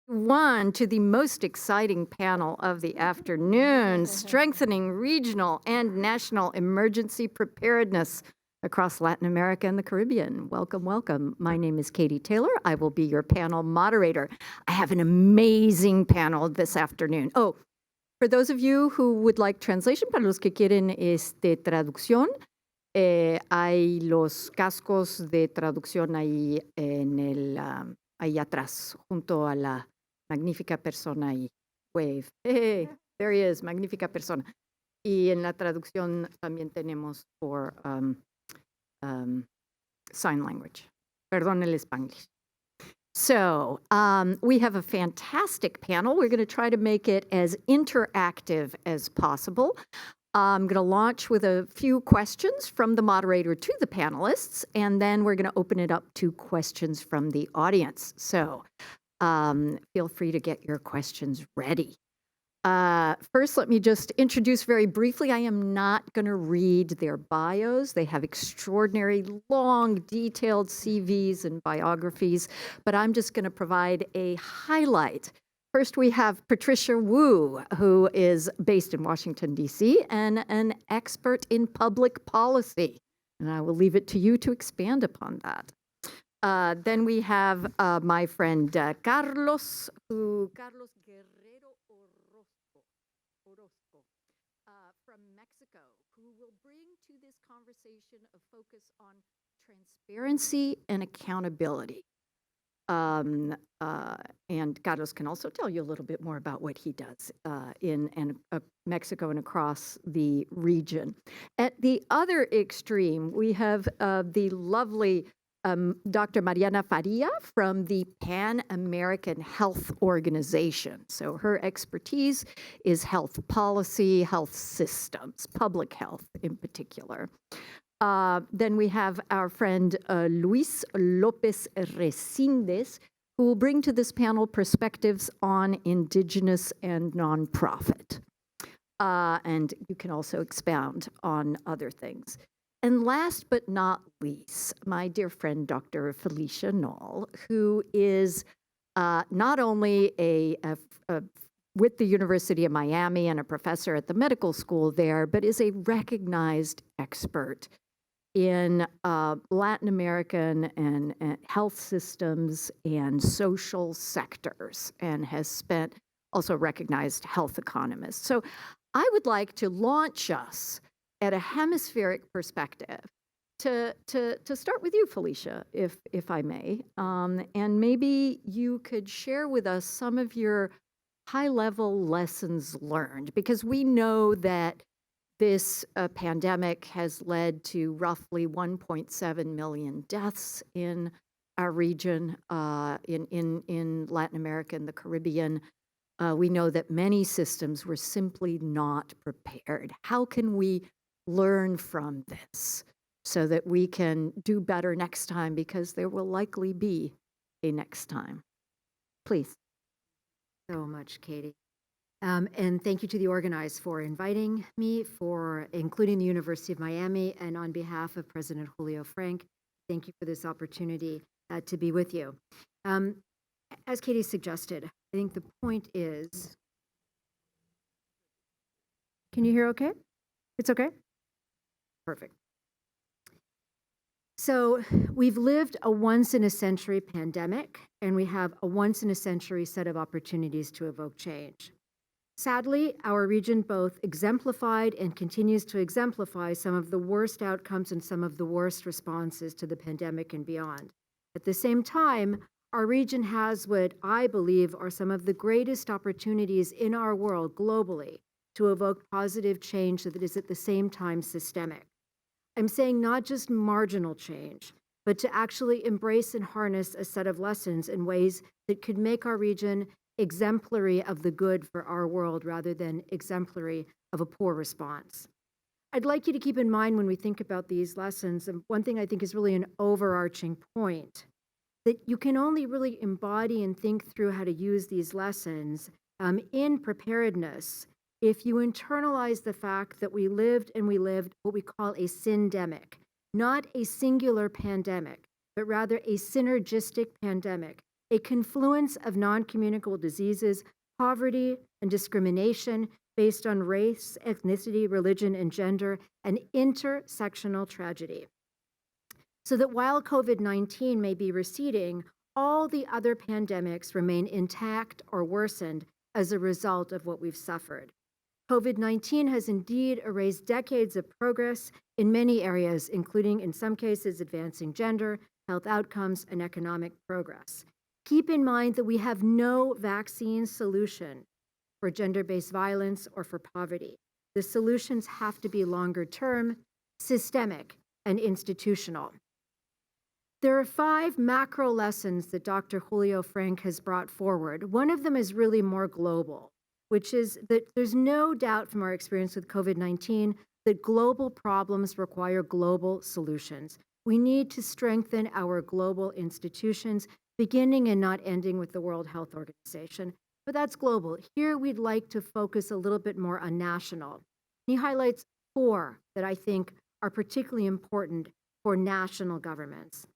One to the most exciting panel of the afternoon, strengthening regional and national emergency preparedness across Latin America and the Caribbean. Welcome, welcome. My name is Katie Taylor. I will be your panel moderator. I have an amazing panel this afternoon. Oh, for those of you who would like translation, para los que quieren traducción, hay los cascos de traducción ahí ahí atrás, junto a la magnífica persona y wave. Hey, there he is, magnífica persona. Y en la traducción también tenemos por sign language. Perdón el Spanglish. So we have a fantastic panel. We're going to try to make it as interactive as possible. I'm going to launch with a few questions from the moderator to the panelists, and then we're going to open it up to questions from the audience. So feel free to get your questions ready. First, let me just introduce very briefly. I am not going to read their bios. They have extraordinary, long, detailed CVs and biographies, but I'm just going to provide a highlight. First, we have Patricia Wu, who is based in Washington, D.C., and an expert in public policy. And I will leave it to you to expand upon that. Then we have my friend Carlos Guerrero Orozco from Mexico, who will bring to this conversation a focus on transparency and accountability. And Carlos can also tell you a little bit more about what he does in Mexico and across the region. At the other extreme, we have the lovely Dr. Mariana Faria from the Pan American Health Organization. So her expertise is health policy, health systems, public health in particular. Then we have our friend Luis Lopez Recindes, who will bring to this panel perspectives on indigenous and nonprofit. And you can also expound on other things. And last but not least, my dear friend, Dr. Felicia Knoll, who is not only with the University of Miami and a professor at the medical school there, but is a recognized expert in Latin American and health systems and social sectors, and has spent also recognized health economist. So I would like to launch us at a hemispheric perspective to start with you, Felicia, if I may, and maybe you could share with us some of your high-level lessons learned, because we know that this pandemic has led to roughly 1.7 million deaths in our region, in Latin America and the Caribbean. We know that many systems were simply not prepared. How can we learn from this so that we can do better next time, because there will likely be a next time? Please. So much, Katie. And thank you to the organizers for inviting me, for including the University of Miami, and on behalf of President Julio Frank, thank you for this opportunity to be with you. As Katie suggested, I think the point is, can you hear okay? It's okay? Perfect. So we've lived a once-in-a-century pandemic, and we have a once-in-a-century set of opportunities to evoke change. Sadly, our region both exemplified and continues to exemplify some of the worst outcomes and some of the worst responses to the pandemic and beyond. At the same time, our region has what I believe are some of the greatest opportunities in our world globally to evoke positive change that is at the same time systemic. I'm saying not just marginal change, but to actually embrace and harness a set of lessons in ways that could make our region exemplary of the good for our world rather than exemplary of a poor response. I'd like you to keep in mind when we think about these lessons, and one thing I think is really an overarching point, that you can only really embody and think through how to use these lessons in preparedness if you internalize the fact that we lived what we call a syndemic, not a singular pandemic, but rather a synergistic pandemic a confluence of non-communicable diseases, poverty, and discrimination based on race, ethnicity, religion, and gender, and intersectional tragedy. So that while COVID-19 may be receding, all the other pandemics remain intact or worsened as a result of what we've suffered. COVID-19 has indeed erased decades of progress in many areas, including, in some cases, advancing gender, health outcomes, and economic progress. Keep in mind that we have no vaccine solution for gender-based violence or for poverty. The solutions have to be longer term, systemic, and institutional. There are 5 macro lessons that Dr. Julio Frank has brought forward. One of them is really more global, which is that there's no doubt from our experience with COVID-19 that global problems require global solutions. We need to strengthen our global institutions, beginning and not ending with the World Health Organization. But that's global. Here we'd like to focus a little bit more on national. He highlights 4 that I think are particularly important for national governments.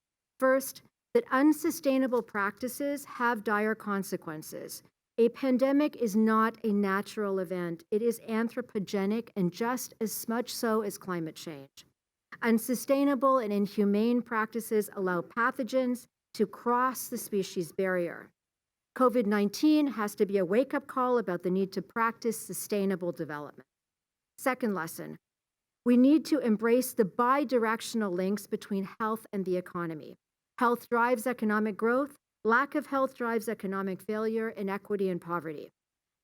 First, that unsustainable practices have dire consequences. A pandemic is not a natural event. It is anthropogenic and just as much so as climate change. Unsustainable and inhumane practices allow pathogens to cross the species barrier. COVID-19 has to be a wake-up call about the need to practice sustainable development. Second lesson, we need to embrace the bi-directional links between health and the economy. Health drives economic growth. Lack of health drives economic failure, inequity, and poverty.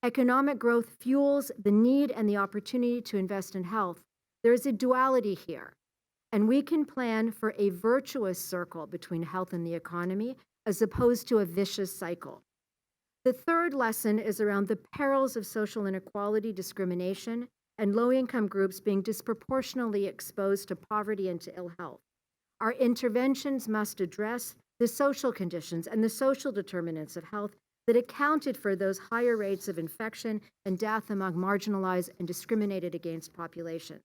Economic growth fuels the need and the opportunity to invest in health. There is a duality here, and we can plan for a virtuous circle between health and the economy as opposed to a vicious cycle. The third lesson is around the perils of social inequality, discrimination, and low-income groups being disproportionately exposed to poverty and to ill health. Our interventions must address the social conditions and the social determinants of health that accounted for those higher rates of infection and death among marginalized and discriminated against populations.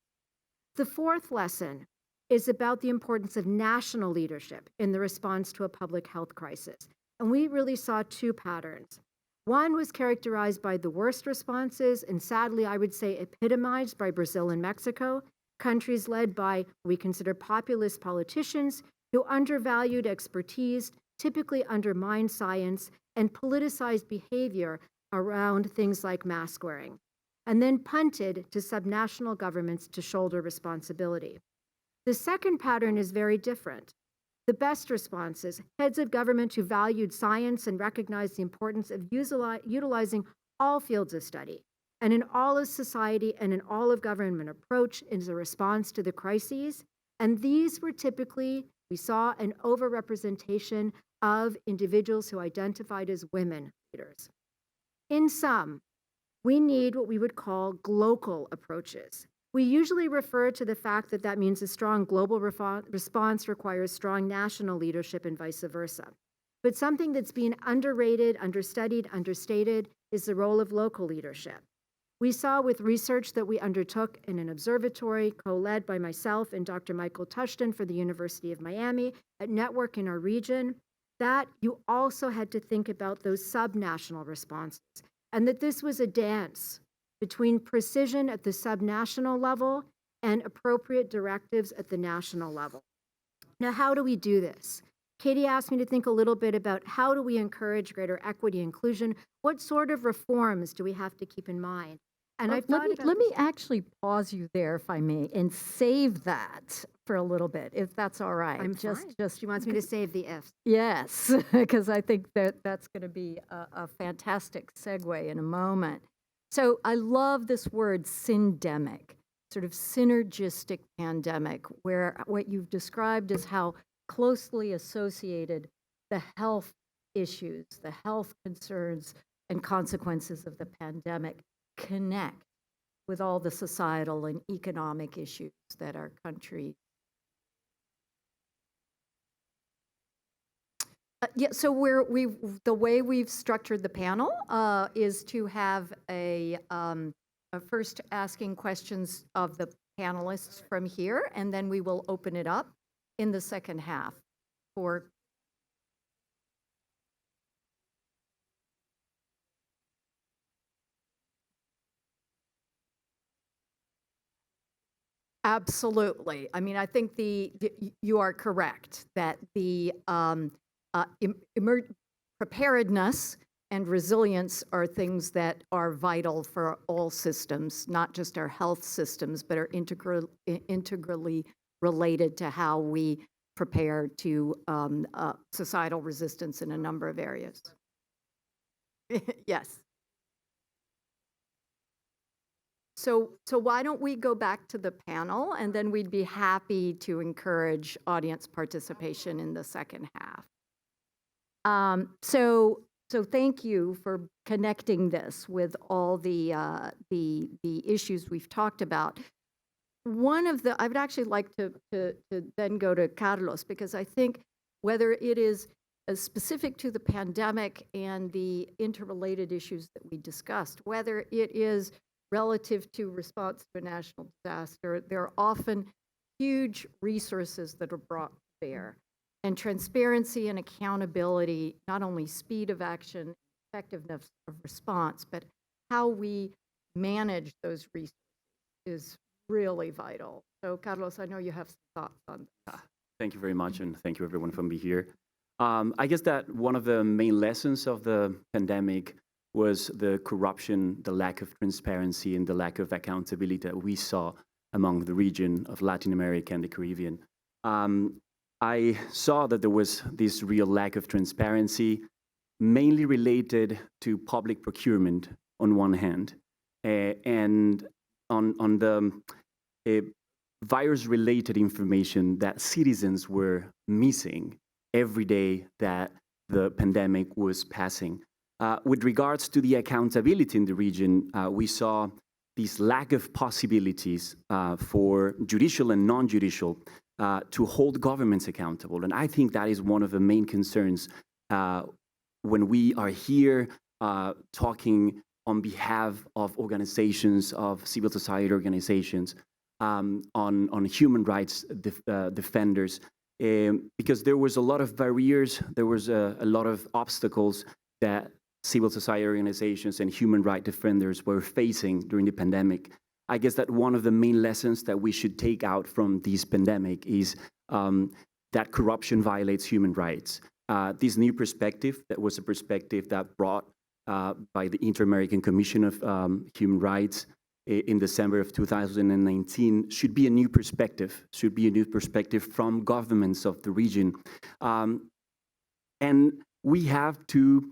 The fourth lesson is about the importance of national leadership in the response to a public health crisis. And we really saw 2 patterns. One was characterized by the worst responses, and sadly, I would say epitomized by Brazil and Mexico, countries led by what we consider populist politicians who undervalued expertise, typically undermined science, and politicized behavior around things like mask wearing, and then punted to subnational governments to shoulder responsibility. The second pattern is very different. The best responses, heads of government who valued science and recognized the importance of utilizing all fields of study, and in all of society and in all of government approach is a response to the crises. And these were typically, we saw an overrepresentation of individuals who identified as women leaders. In sum, we need what we would call glocal approaches. We usually refer to the fact that that means a strong global response requires strong national leadership and vice versa. But something that's being underrated, understudied, understated is the role of local leadership. We saw with research that we undertook in an observatory co-led by myself and Dr. Michael Tushton for the University of Miami at Network in our region, that you also had to think about those subnational responses, and that this was a dance between precision at the subnational level and appropriate directives at the national level. Now, how do we do this? Katie asked me to think a little bit about how do we encourage greater equity and inclusion? What sort of reforms do we have to keep in mind? And I've thought about let me actually pause you there, if I may, and save that for a little bit, if that's all right. I'm fine. She wants me to save the ifs. Yes, because I think that that's going to be a fantastic segue in a moment. So I love this word syndemic, sort of synergistic pandemic, where what you've described is how closely associated the health issues, the health concerns and consequences of the pandemic connect with all the societal and economic issues that our country. So the way we've structured the panel is to have a first asking questions of the panelists from here, and then we will open it up in the second half for Absolutely. I mean, I think you are correct that the preparedness and resilience are things that are vital for all systems, not just our health systems, but are integrally related to how we prepare to societal resistance in a number of areas. Yes. So why don't we go back to the panel, and then we'd be happy to encourage audience participation in the second half. So thank you for connecting this with all the issues we've talked about. I would actually like to then go to Carlos, because I think whether it is specific to the pandemic and the interrelated issues that we discussed, whether it is relative to response to a national disaster, there are often huge resources that are brought to bear. And transparency and accountability, not only speed of action, effectiveness of response, but how we manage those resources is really vital. So, Carlos, I know you have some thoughts on this. Thank you very much, and thank you everyone for being here. I guess that one of the main lessons of the pandemic was the corruption, the lack of transparency, and the lack of accountability that we saw among the region of Latin America and the Caribbean. I saw that there was this real lack of transparency, mainly related to public procurement on one hand, and on the virus-related information that citizens were missing every day that the pandemic was passing. With regards to the accountability in the region, we saw this lack of possibilities for judicial and non-judicial to hold governments accountable. And I think that is one of the main concerns when we are here talking on behalf of organizations, of civil society organizations, on human rights defenders, because there was a lot of barriers, there was a lot of obstacles that civil society organizations and human rights defenders were facing during the pandemic. I guess that one of the main lessons that we should take out from this pandemic is that corruption violates human rights. This new perspective, that was a perspective that brought by the Inter-American Commission of Human Rights in December of 2019, should be a new perspective, from governments of the region. And we have to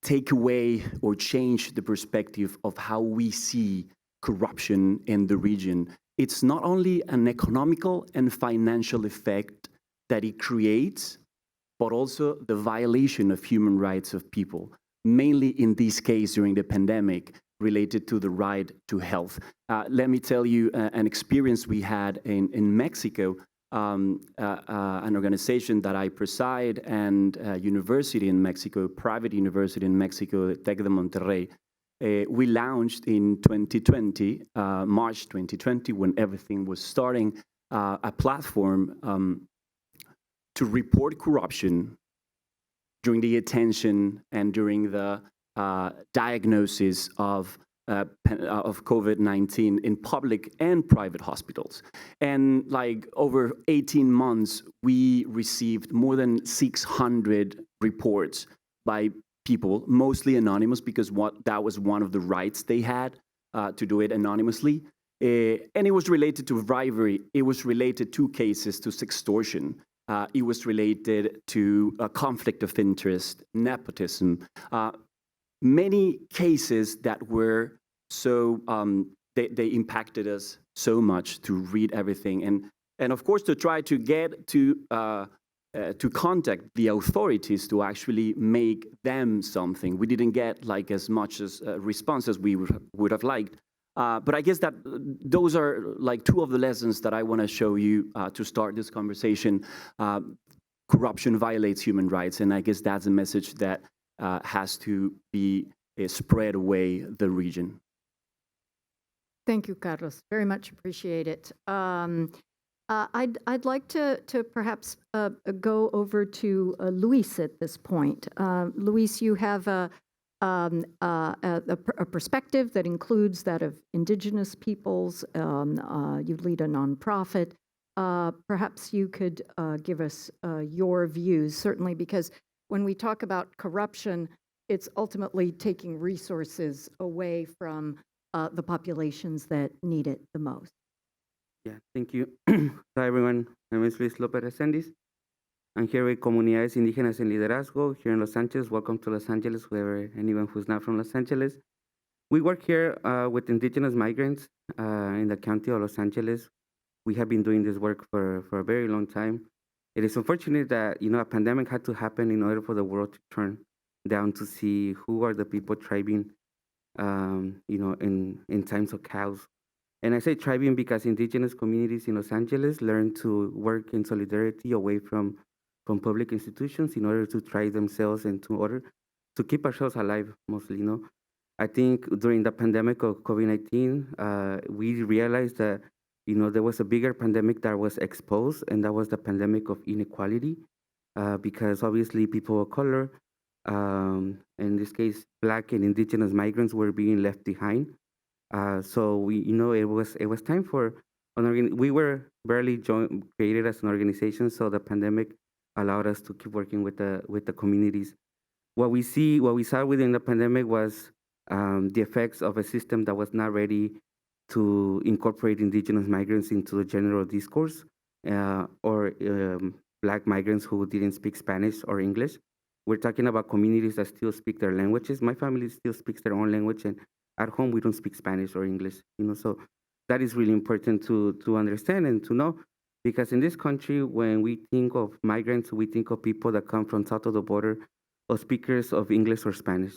take away or change the perspective of how we see corruption in the region. It's not only an economical and financial effect that it creates, but also the violation of human rights of people, mainly in this case during the pandemic, related to the right to health. Let me tell you an experience we had in Mexico, an organization that I preside and a university in Mexico, private university in Mexico, Tec de Monterrey. We launched in 2020, March 2020, when everything was starting, a platform to report corruption during the attention and during the diagnosis of COVID-19 in public and private hospitals. And like over 18 months, we received more than 600 reports by people, mostly anonymous, because that was one of the rights they had to do it anonymously. And it was related to bribery. It was related to cases to sextortion. It was related to a conflict of interest, nepotism, many cases that were so, they impacted us so much to read everything. And of course, to try to get to contact the authorities to actually make them something. We didn't get like as much as response as we would have liked. But I guess that those are like two of the lessons that I want to show you to start this conversation. Corruption violates human rights, and I guess that's a message that has to be spread away the region. Thank you, Carlos. Very much appreciate it. I'd like to perhaps go over to Luis at this point. Luis, you have a perspective that includes that of indigenous peoples. You lead a nonprofit. Perhaps you could give us your views, certainly because when we talk about corruption, it's ultimately taking resources away from the populations that need it the most. Yeah, thank you. Hi, everyone. My name is Luis Lopez Resendiz. I'm here with Comunidades Indígenas en Liderazgo here in Los Angeles. Welcome to Los Angeles, whoever, anyone who's not from Los Angeles. We work here with indigenous migrants in the county of Los Angeles. We have been doing this work for a very long time. It is unfortunate that, a pandemic had to happen in order for the world to turn down to see who are the people thriving, in times of chaos. And I say thriving because indigenous communities in Los Angeles learn to work in solidarity away from public institutions in order to thrive themselves and to order to keep ourselves alive, mostly. I think during the pandemic of COVID-19, we realized that there was a bigger pandemic that was exposed, and that was the pandemic of inequality, because obviously people of color, in this case, Black and indigenous migrants, were being left behind. So we, it was time for we were barely created as an organization, so the pandemic allowed us to keep working with the communities. What we saw within the pandemic was the effects of a system that was not ready to incorporate indigenous migrants into the general discourse, or Black migrants who didn't speak Spanish or English. We're talking about communities that still speak their languages. My family still speaks their own language, and at home we don't speak Spanish or English. So that is really important to understand and to know, because in this country, when we think of migrants, we think of people that come from south of the border, or speakers of English or Spanish.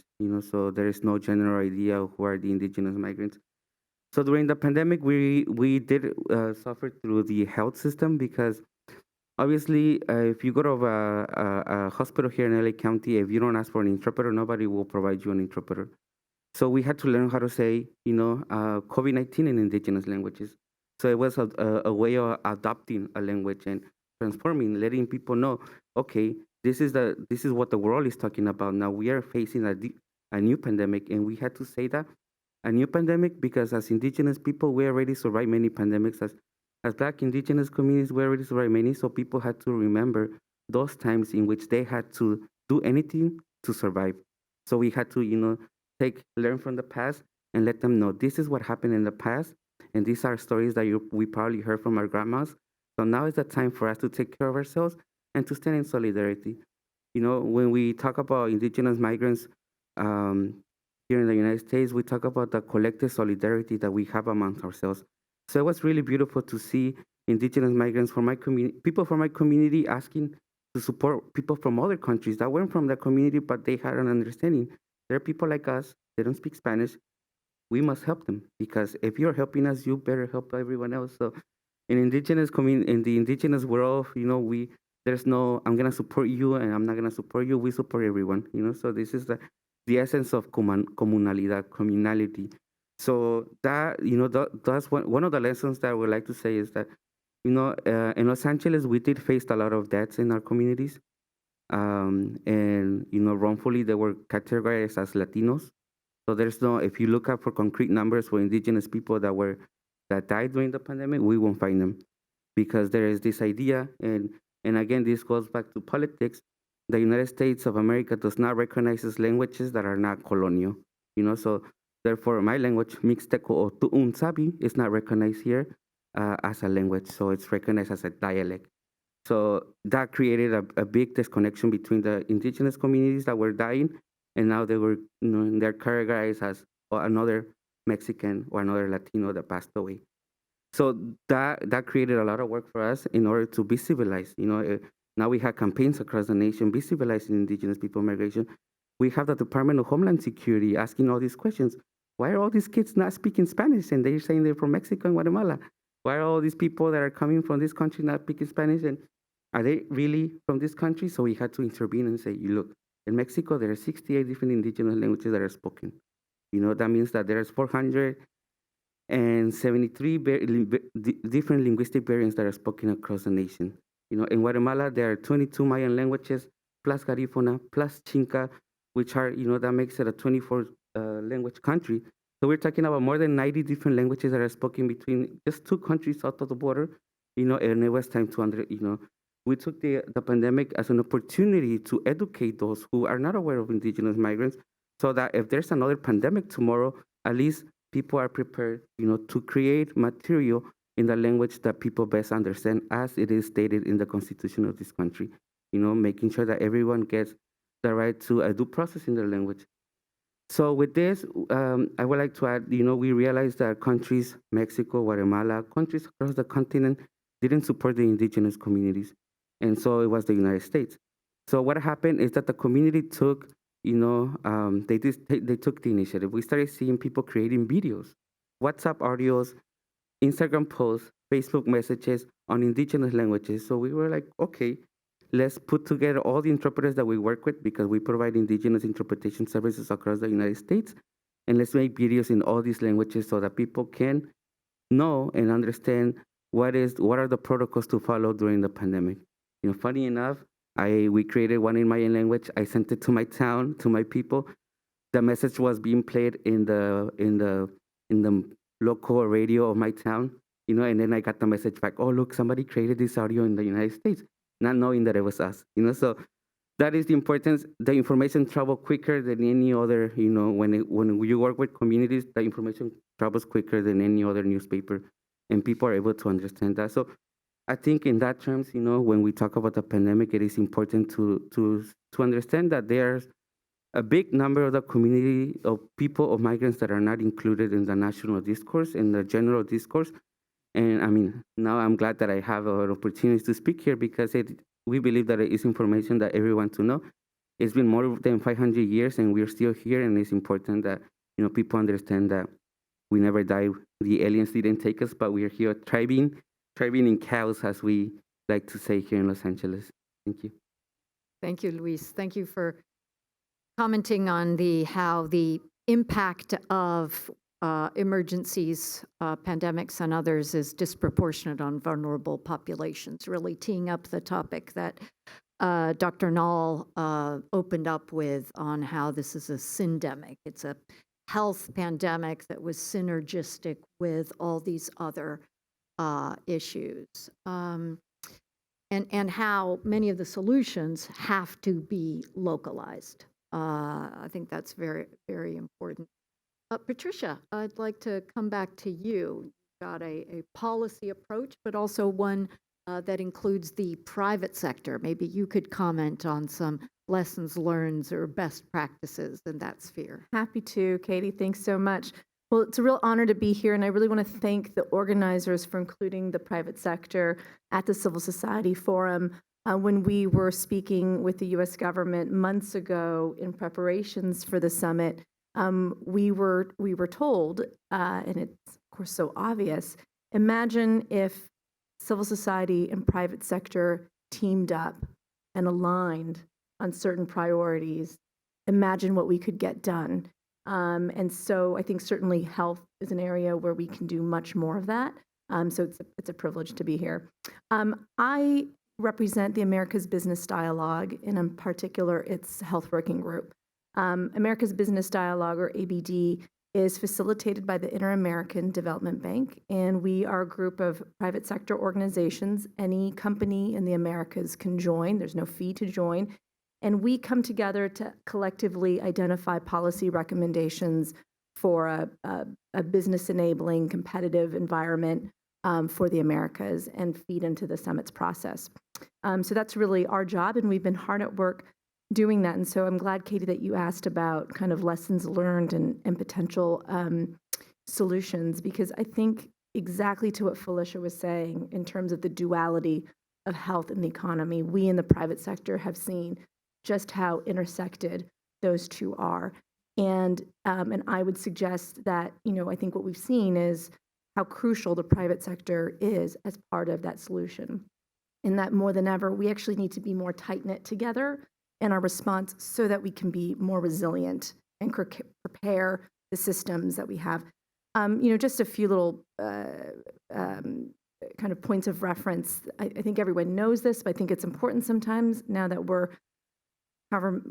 So there is no general idea of who are the indigenous migrants. So during the pandemic, we did suffer through the health system, because obviously, if you go to a hospital here in LA County, if you don't ask for an interpreter, nobody will provide you an interpreter. So we had to learn how to say, COVID-19 in indigenous languages. So it was a way of adopting a language and transforming, letting people know, okay, this is what the world is talking about. Now we are facing a new pandemic, and we had to say that, a new pandemic, because as indigenous people, we already survived many pandemics. As Black indigenous communities, we already survived many, so people had to remember those times in which they had to do anything to survive. So we had to, learn from the past and let them know this is what happened in the past, and these are stories that we probably heard from our grandmas. So now is the time for us to take care of ourselves and to stand in solidarity. When we talk about indigenous migrants here in the United States, we talk about the collective solidarity that we have amongst ourselves. So it was really beautiful to see indigenous migrants from my community, people from my community, asking to support people from other countries that weren't from the community, but they had an understanding. There are people like us, they don't speak Spanish. We must help them, because if you're helping us, you better help everyone else. So in in the indigenous world, there's no, I'm gonna support you and I'm not gonna support you. We support everyone, So this is the essence of comunalidad, communality. So that, that's one of the lessons that I would like to say is that, in Los Angeles, we did face a lot of deaths in our communities. And, wrongfully, they were categorized as Latinos. So there's no, if you look up for concrete numbers for indigenous people that died during the pandemic, we won't find them, because there is this idea, and again, this goes back to politics. The United States of America does not recognize languages that are not colonial, so therefore my language, Mixteco or Tu'unsabi, is not recognized here as a language, so it's recognized as a dialect. So that created a big disconnection between the indigenous communities that were dying, and now they were, they're categorized as another Mexican or another Latino that passed away. So that created a lot of work for us in order to visibilize. Now we have campaigns across the nation visibilizing indigenous people migration. We have the Department of Homeland Security asking all these questions. Why are all these kids not speaking Spanish and they're saying they're from Mexico and Guatemala? Why are all these people that are coming from this country not speaking Spanish, and are they really from this country? So we had to intervene and say, look, in Mexico, there are 68 different indigenous languages that are spoken. That means that there's 473 different linguistic variants that are spoken across the nation. In Guatemala, there are 22 Mayan languages, plus Garifuna, plus Chinca, which are, that makes it a 24 language country. So we're talking about more than 90 different languages that are spoken between just two countries south of the border, and it was time to, we took the pandemic as an opportunity to educate those who are not aware of indigenous migrants, so that if there's another pandemic tomorrow, at least people are prepared, to create material in the language that people best understand, as it is stated in the Constitution of this country, making sure that everyone gets the right to a due process in their language. So with this, I would like to add, we realized that countries, Mexico, Guatemala, countries across the continent didn't support the indigenous communities. And so it was the United States. So what happened is that the community took, they took the initiative. We started seeing people creating videos, WhatsApp audios, Instagram posts, Facebook messages on indigenous languages. So we were like, okay, let's put together all the interpreters that we work with, because we provide indigenous interpretation services across the United States. And let's make videos in all these languages so that people can know and understand what are the protocols to follow during the pandemic. Funny enough, we created one in Mayan language. I sent it to my town, to my people. The message was being played in the local radio of my town, and then I got the message back, oh, look, somebody created this audio in the United States, not knowing that it was us, so that is the importance. The information travels quicker than any other, when you work with communities, the information travels quicker than any other newspaper, and people are able to understand that. So I think in that terms, when we talk about the pandemic, it is important to understand that there's a big number of the community of people, of migrants, that are not included in the national discourse, in the general discourse. And I mean, now I'm glad that I have an opportunity to speak here, because we believe that it is information that everyone to know. It's been more than 500 years and we're still here, and it's important that, people understand that we never died. The aliens didn't take us, but we are here thriving in chaos, as we like to say here in Los Angeles. Thank you. Thank you, Luis. Thank you for commenting on how the impact of emergencies, pandemics, and others is disproportionate on vulnerable populations, really teeing up the topic that Dr. Nall opened up with on how this is a syndemic. It's a health pandemic that was synergistic with all these other issues. And how many of the solutions have to be localized. I think that's very, very important. Patricia, I'd like to come back to you. You've got a policy approach, but also one that includes the private sector. Maybe you could comment on some lessons learned or best practices in that sphere. Happy to, Katie. Thanks so much. Well, it's a real honor to be here, and I really want to thank the organizers for including the private sector at the Civil Society Forum. When we were speaking with the U.S. government months ago in preparations for the summit, we were told, and it's of course so obvious, imagine if civil society and private sector teamed up and aligned on certain priorities. Imagine what we could get done. And so I think certainly health is an area where we can do much more of that. So it's a privilege to be here. I represent the America's Business Dialogue, and in particular, its health working group. America's Business Dialogue, or ABD, is facilitated by the Inter-American Development Bank, and we are a group of private sector organizations. Any company in the Americas can join. There's no fee to join. And we come together to collectively identify policy recommendations for a business-enabling, competitive environment for the Americas and feed into the summit's process. So that's really our job, and we've been hard at work doing that. And so I'm glad, Katie, that you asked about kind of lessons learned and potential solutions, because I think exactly to what Felicia was saying in terms of the duality of health and the economy, we in the private sector have seen just how intersected those two are. And I would suggest that, I think what we've seen is how crucial the private sector is as part of that solution. And that more than ever, we actually need to be more tight-knit together in our response so that we can be more resilient and prepare the systems that we have. Just a few little kind of points of reference. I think everyone knows this, but I think it's important sometimes now that we're however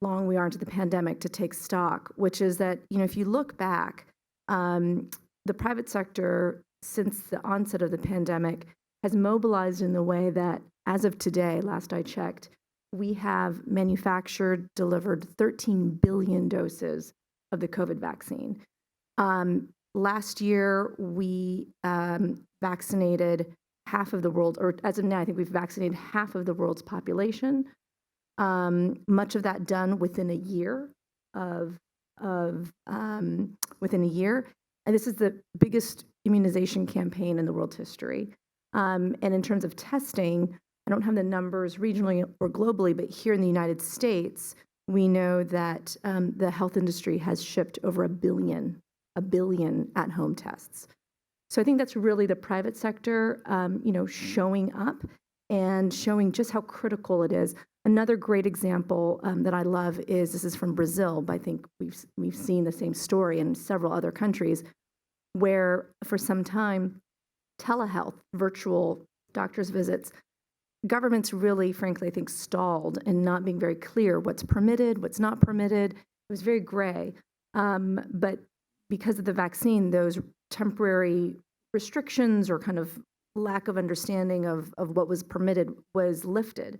long we are into the pandemic to take stock, which is that, if you look back, the private sector, since the onset of the pandemic, has mobilized in the way that, as of today, last I checked, we have manufactured, delivered 13 billion doses of the COVID vaccine. Last year, we vaccinated half of the world, or as of now, I think we've vaccinated half of the world's population. Much of that done within a year within a year. And this is the biggest immunization campaign in the world's history. And in terms of testing, I don't have the numbers regionally or globally, but here in the United States, we know that the health industry has shipped over a billion at-home tests. So I think that's really the private sector, showing up and showing just how critical it is. Another great example that I love is, this is from Brazil, but I think we've seen the same story in several other countries, where for some time, telehealth, virtual doctor's visits, governments really, frankly, I think, stalled in not being very clear what's permitted, what's not permitted. It was very gray. But because of the vaccine, those temporary restrictions or kind of lack of understanding of what was permitted was lifted.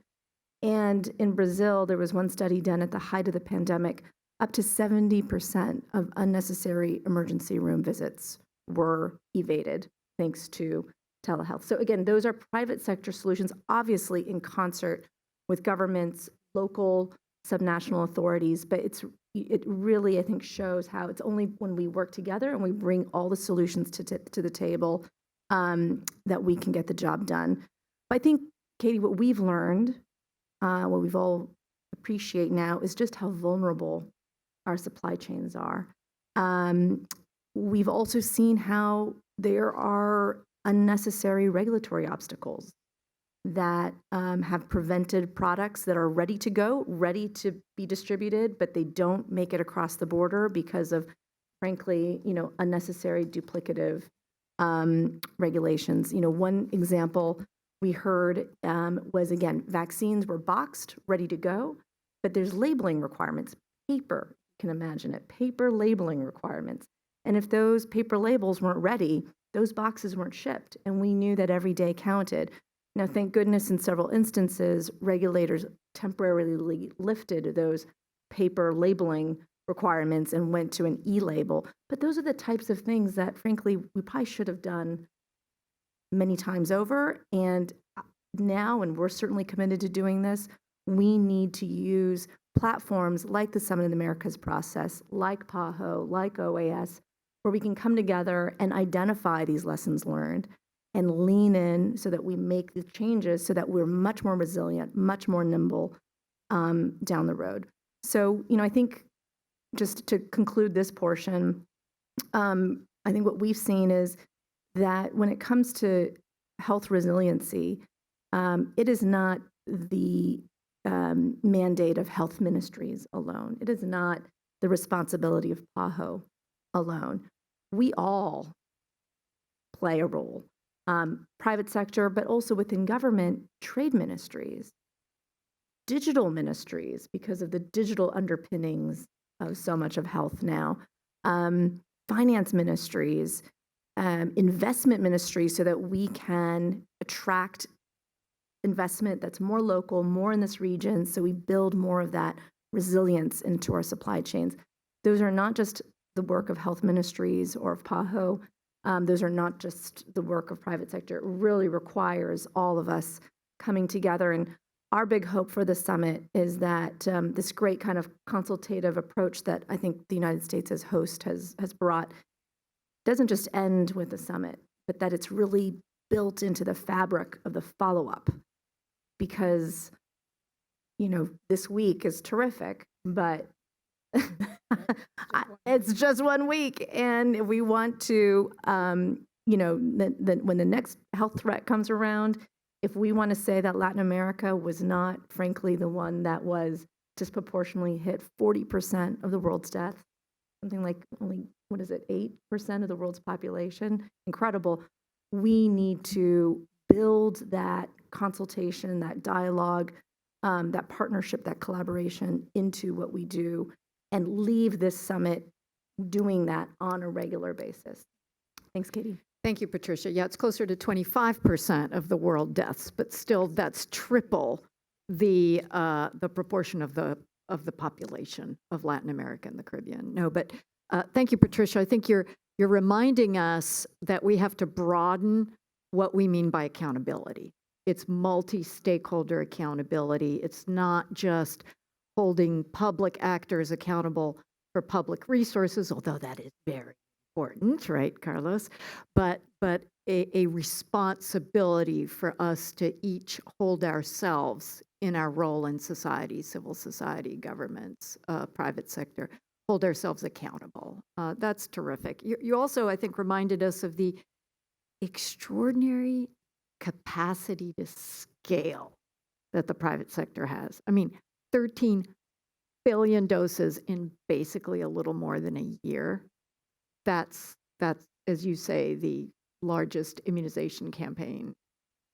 And in Brazil, there was one study done at the height of the pandemic, up to 70% of unnecessary emergency room visits were evaded thanks to telehealth. So again, those are private sector solutions, obviously in concert with governments, local, subnational authorities, but it really, I think, shows how it's only when we work together and we bring all the solutions to the table that we can get the job done. But I think, Katie, what we've learned, what we've all appreciate now, is just how vulnerable our supply chains are. We've also seen how there are unnecessary regulatory obstacles that have prevented products that are ready to go, ready to be distributed, but they don't make it across the border because of, frankly, unnecessary duplicative regulations. One example we heard was, again, vaccines were boxed, ready to go, but there's labeling requirements. Paper, you can imagine it, paper labeling requirements. And if those paper labels weren't ready, those boxes weren't shipped, and we knew that every day counted. Now, thank goodness, in several instances, regulators temporarily lifted those paper labeling requirements and went to an e-label. But those are the types of things that, frankly, we probably should have done many times over. And now, and we're certainly committed to doing this, we need to use platforms like the Summit of the Americas process, like PAHO, like OAS, where we can come together and identify these lessons learned and lean in so that we make the changes so that we're much more resilient, much more nimble down the road. So, I think just to conclude this portion, I think what we've seen is that when it comes to health resiliency, it is not the mandate of health ministries alone. It is not the responsibility of PAHO alone. We all play a role. Private sector, but also within government, trade ministries, digital ministries, because of the digital underpinnings of so much of health now, finance ministries, investment ministries, so that we can attract investment that's more local, more in this region, so we build more of that resilience into our supply chains. Those are not just the work of health ministries or of PAHO. Those are not just the work of private sector. It really requires all of us coming together. And our big hope for the summit is that this great kind of consultative approach that I think the United States as host has brought doesn't just end with the summit, but that it's really built into the fabric of the follow-up. Because, this week is terrific, but it's just 1 week, and we want to, when the next health threat comes around, if we want to say that Latin America was not, frankly, the one that was disproportionately hit 40% of the world's deaths, something like only, 8% of the world's population, incredible. We need to build that consultation, that dialogue, that partnership, that collaboration into what we do, and leave this summit doing that on a regular basis. Thanks, Katie. Thank you, Patricia. Yeah, it's closer to 25% of the world deaths, but still that's triple the proportion of the population of Latin America and the Caribbean. No, but thank you, Patricia. I think you're reminding us that we have to broaden what we mean by accountability. It's multi-stakeholder accountability. It's not just holding public actors accountable for public resources, although that is very important, right, Carlos? But a responsibility for us to each hold ourselves in our role in society, civil society, governments, private sector, hold ourselves accountable. That's terrific. You also, I think, reminded us of the extraordinary capacity to scale that the private sector has. I mean, 13 billion doses in basically a little more than a year. That's, as you say, the largest immunization campaign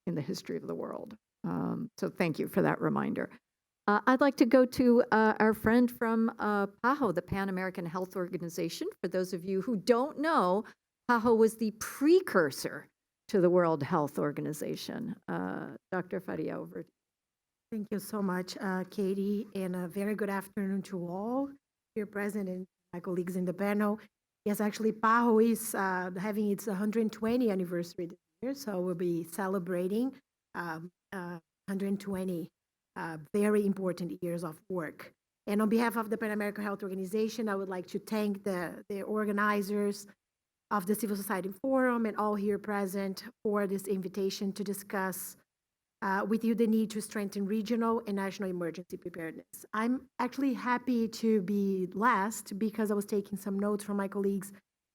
in the history of the world. So thank you for that reminder. I'd like to go to our friend from PAHO, the Pan American Health Organization. For those of you who don't know, PAHO was the precursor to the World Health Organization. Dr. Faria, over. Thank you so much, Katie, and a very good afternoon to all here present and my colleagues in the panel. Yes, actually, PAHO is having its 120th anniversary this year, so we'll be celebrating 120 very important years of work. And on behalf of the Pan American Health Organization, I would like to thank the organizers of the Civil Society Forum and all here present for this invitation to discuss with you the need to strengthen regional and national emergency preparedness. I'm actually happy to be last because I was taking some notes from my colleagues,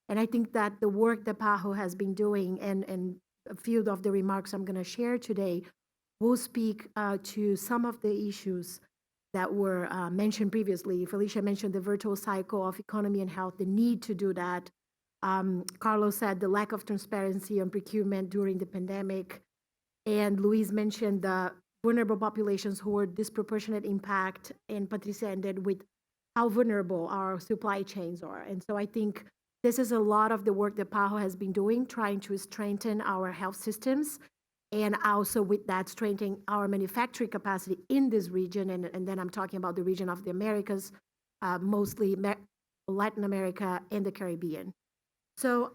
and I think that the work that PAHO has been doing and a few of the remarks I'm going to share today will speak to some of the issues that were mentioned previously. Felicia mentioned the virtual cycle of economy and health, the need to do that. Carlos said the lack of transparency on procurement during the pandemic. And Luis mentioned the vulnerable populations who were disproportionate impact, and Patricia ended with how vulnerable our supply chains are. And so I think this is a lot of the work that PAHO has been doing, trying to strengthen our health systems, and also with that strengthening our manufacturing capacity in this region. And then I'm talking about the region of the Americas, mostly Latin America and the Caribbean. So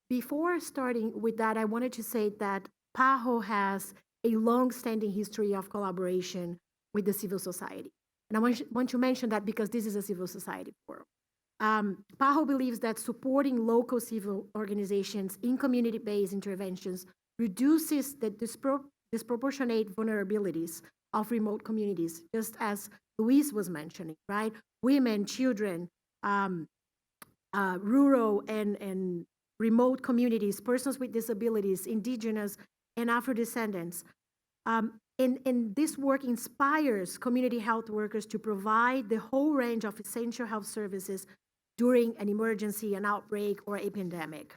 before starting with that, I wanted to say that PAHO has a long-standing history of collaboration with the civil society. And I want to mention that because this is a civil society forum. PAHO believes that supporting local civil organizations in community-based interventions reduces the disproportionate vulnerabilities of remote communities, just as Luis was mentioning, right? Women, children, rural and remote communities, persons with disabilities, indigenous, and Afro-descendants. And this work inspires community health workers to provide the whole range of essential health services during an emergency, an outbreak, or a pandemic.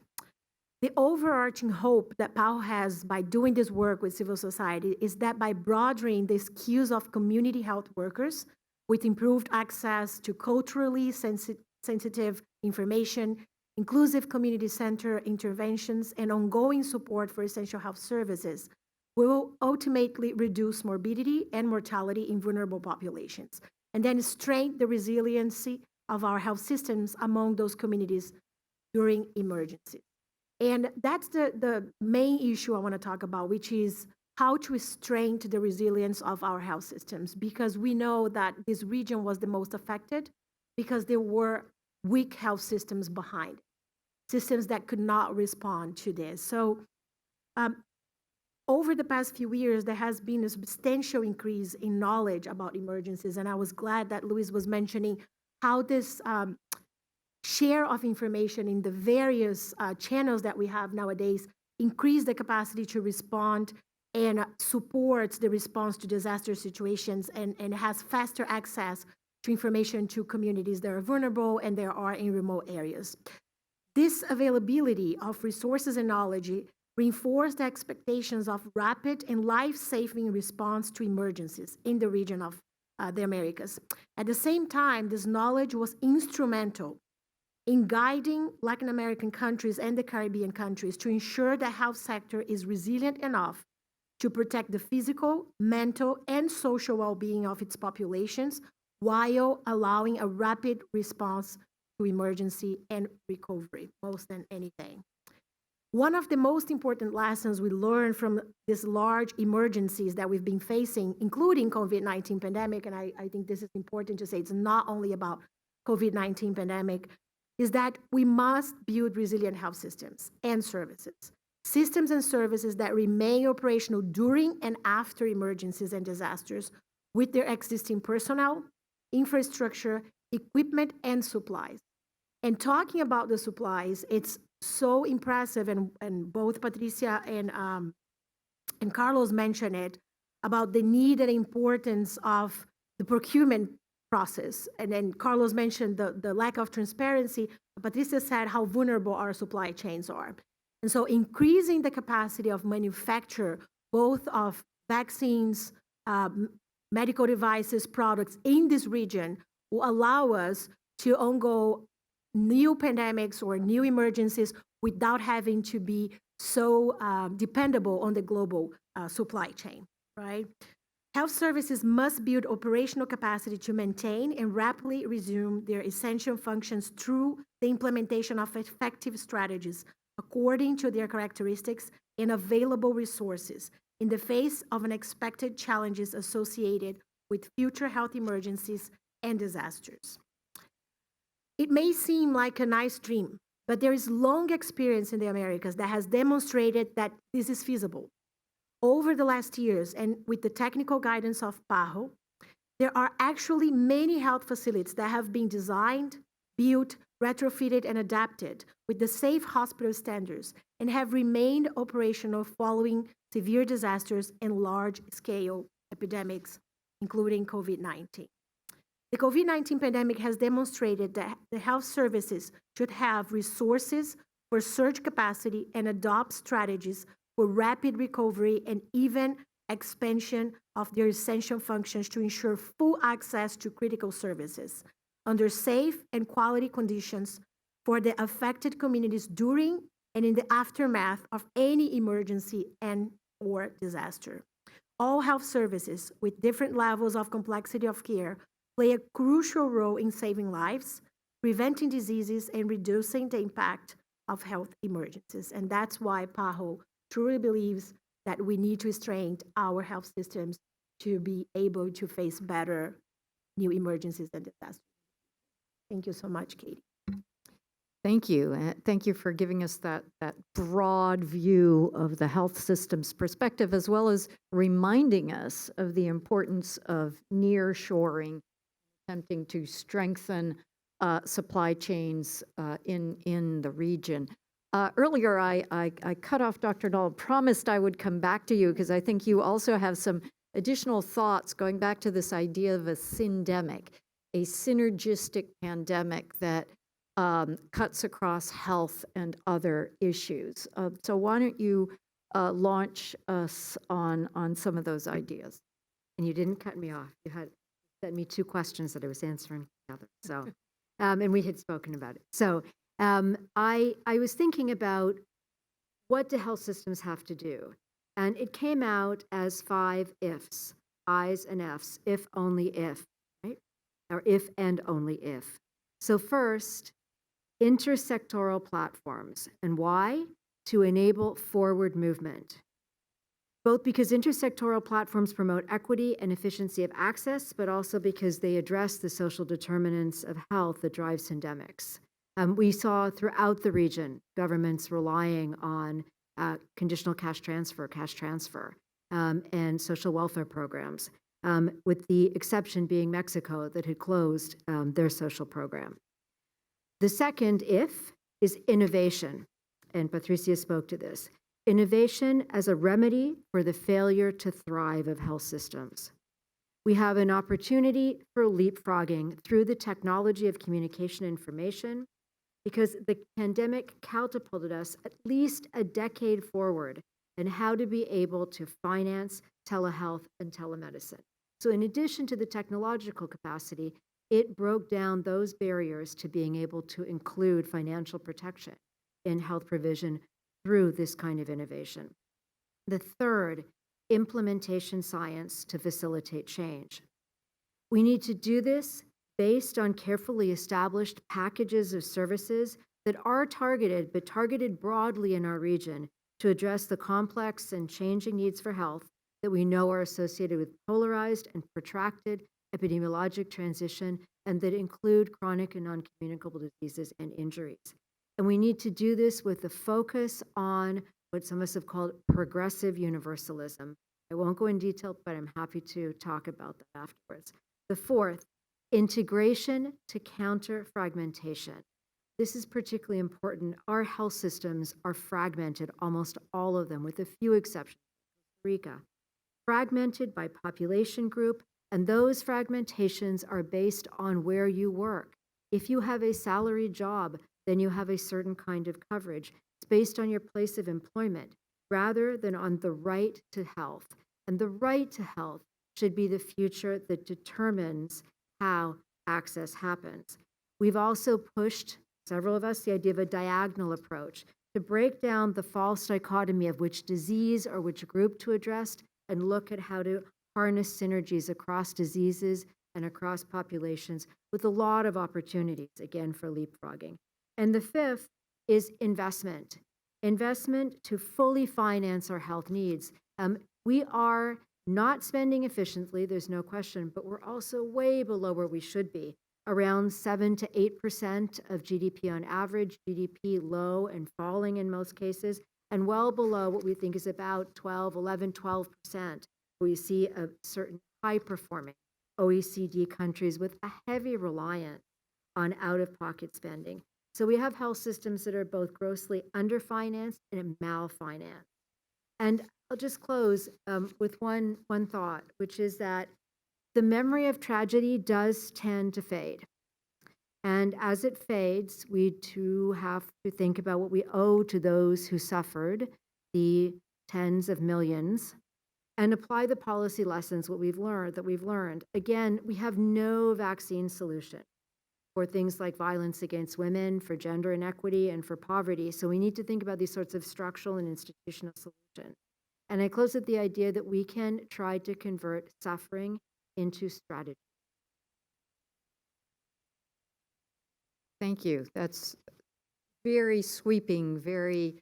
The overarching hope that PAHO has by doing this work with civil society is that by broadening the skills of community health workers with improved access to culturally sensitive information, inclusive community center interventions, and ongoing support for essential health services will ultimately reduce morbidity and mortality in vulnerable populations, and then strengthen the resiliency of our health systems among those communities during emergencies. And that's the main issue I want to talk about, which is how to strengthen the resilience of our health systems, because we know that this region was the most affected because there were weak health systems behind, systems that could not respond to this. So over the past few years, there has been a substantial increase in knowledge about emergencies, and I was glad that Luis was mentioning how this share of information in the various channels that we have nowadays increase the capacity to respond and supports the response to disaster situations and has faster access to information to communities that are vulnerable and there are in remote areas. This availability of resources and knowledge reinforced the expectations of rapid and life-saving response to emergencies in the region of the Americas. At the same time, this knowledge was instrumental in guiding Latin American countries and the Caribbean countries to ensure the health sector is resilient enough to protect the physical, mental, and social well-being of its populations while allowing a rapid response to emergency and recovery, most than anything. One of the most important lessons we learned from these large emergencies that we've been facing, including COVID-19 pandemic, and I think this is important to say, it's not only about COVID-19 pandemic, is that we must build resilient health systems and services. Systems and services that remain operational during and after emergencies and disasters with their existing personnel, infrastructure, equipment, and supplies. And talking about the supplies, it's so impressive, and both Patricia and Carlos mentioned it, about the need and importance of the procurement process. And then Carlos mentioned the lack of transparency. Patricia said how vulnerable our supply chains are. And so increasing the capacity of manufacture, both of vaccines, medical devices, products in this region will allow us to undergo new pandemics or new emergencies without having to be so dependable on the global supply chain, right? Health services must build operational capacity to maintain and rapidly resume their essential functions through the implementation of effective strategies according to their characteristics and available resources in the face of unexpected challenges associated with future health emergencies and disasters. It may seem like a nice dream, but there is long experience in the Americas that has demonstrated that this is feasible. Over the last years, and with the technical guidance of PAHO, there are actually many health facilities that have been designed, built, retrofitted, and adapted with the safe hospital standards and have remained operational following severe disasters and large-scale epidemics, including COVID-19. The COVID-19 pandemic has demonstrated that the health services should have resources for surge capacity and adopt strategies for rapid recovery and even expansion of their essential functions to ensure full access to critical services under safe and quality conditions for the affected communities during and in the aftermath of any emergency and or disaster. All health services with different levels of complexity of care play a crucial role in saving lives, preventing diseases, and reducing the impact of health emergencies. And that's why PAHO truly believes that we need to strengthen our health systems to be able to face better new emergencies and disasters. Thank you so much, Katie. Thank you. Thank you for giving us that broad view of the health system's perspective, as well as reminding us of the importance of nearshoring, attempting to strengthen supply chains in the region. Earlier, I cut off Dr. Dahl, promised I would come back to you because I think you also have some additional thoughts going back to this idea of a syndemic, a synergistic pandemic that cuts across health and other issues. So why don't you launch us on some of those ideas? And you didn't cut me off. You had sent me two questions that I was answering together. So, and we had spoken about it. So I was thinking about what do health systems have to do? And it came out as 5 ifs, I's and F's, if only if, right? Or if and only if. So first, intersectoral platforms. And why? To enable forward movement. Both because intersectoral platforms promote equity and efficiency of access, but also because they address the social determinants of health that drive syndemics. We saw throughout the region governments relying on conditional cash transfer, and social welfare programs, with the exception being Mexico that had closed their social program. The second if is innovation, and Patricia spoke to this. Innovation as a remedy for the failure to thrive of health systems. We have an opportunity for leapfrogging through the technology of communication information, because the pandemic catapulted us at least a decade forward in how to be able to finance telehealth and telemedicine. So in addition to the technological capacity, it broke down those barriers to being able to include financial protection in health provision through this kind of innovation. The third, implementation science to facilitate change. We need to do this based on carefully established packages of services that are targeted, but targeted broadly in our region to address the complex and changing needs for health that we know are associated with polarized and protracted epidemiologic transition, and that include chronic and non-communicable diseases and injuries. And we need to do this with a focus on what some of us have called progressive universalism. I won't go in detail, but I'm happy to talk about that afterwards. The fourth, integration to counter fragmentation. This is particularly important. Our health systems are fragmented, almost all of them, with a few exceptions. Costa Rica, fragmented by population group, and those fragmentations are based on where you work. If you have a salaried job, then you have a certain kind of coverage. It's based on your place of employment rather than on the right to health. And the right to health should be the future that determines how access happens. We've also pushed, several of us, the idea of a diagonal approach to break down the false dichotomy of which disease or which group to address and look at how to harness synergies across diseases and across populations with a lot of opportunities, again, for leapfrogging. And the fifth is investment. Investment to fully finance our health needs. We are not spending efficiently, there's no question, but we're also way below where we should be, around 7 to 8% of GDP on average, GDP low and falling in most cases, and well below what we think is about 12%. We see a certain high-performing OECD countries with a heavy reliance on out-of-pocket spending. So we have health systems that are both grossly underfinanced and malfinanced. And I'll just close with one thought, which is that the memory of tragedy does tend to fade. And as it fades, we too have to think about what we owe to those who suffered, the tens of millions, and apply the policy lessons that we've learned. Again, we have no vaccine solution for things like violence against women, for gender inequity, and for poverty. So we need to think about these sorts of structural and institutional solutions. And I close with the idea that we can try to convert suffering into strategy. Thank you. That's very sweeping, very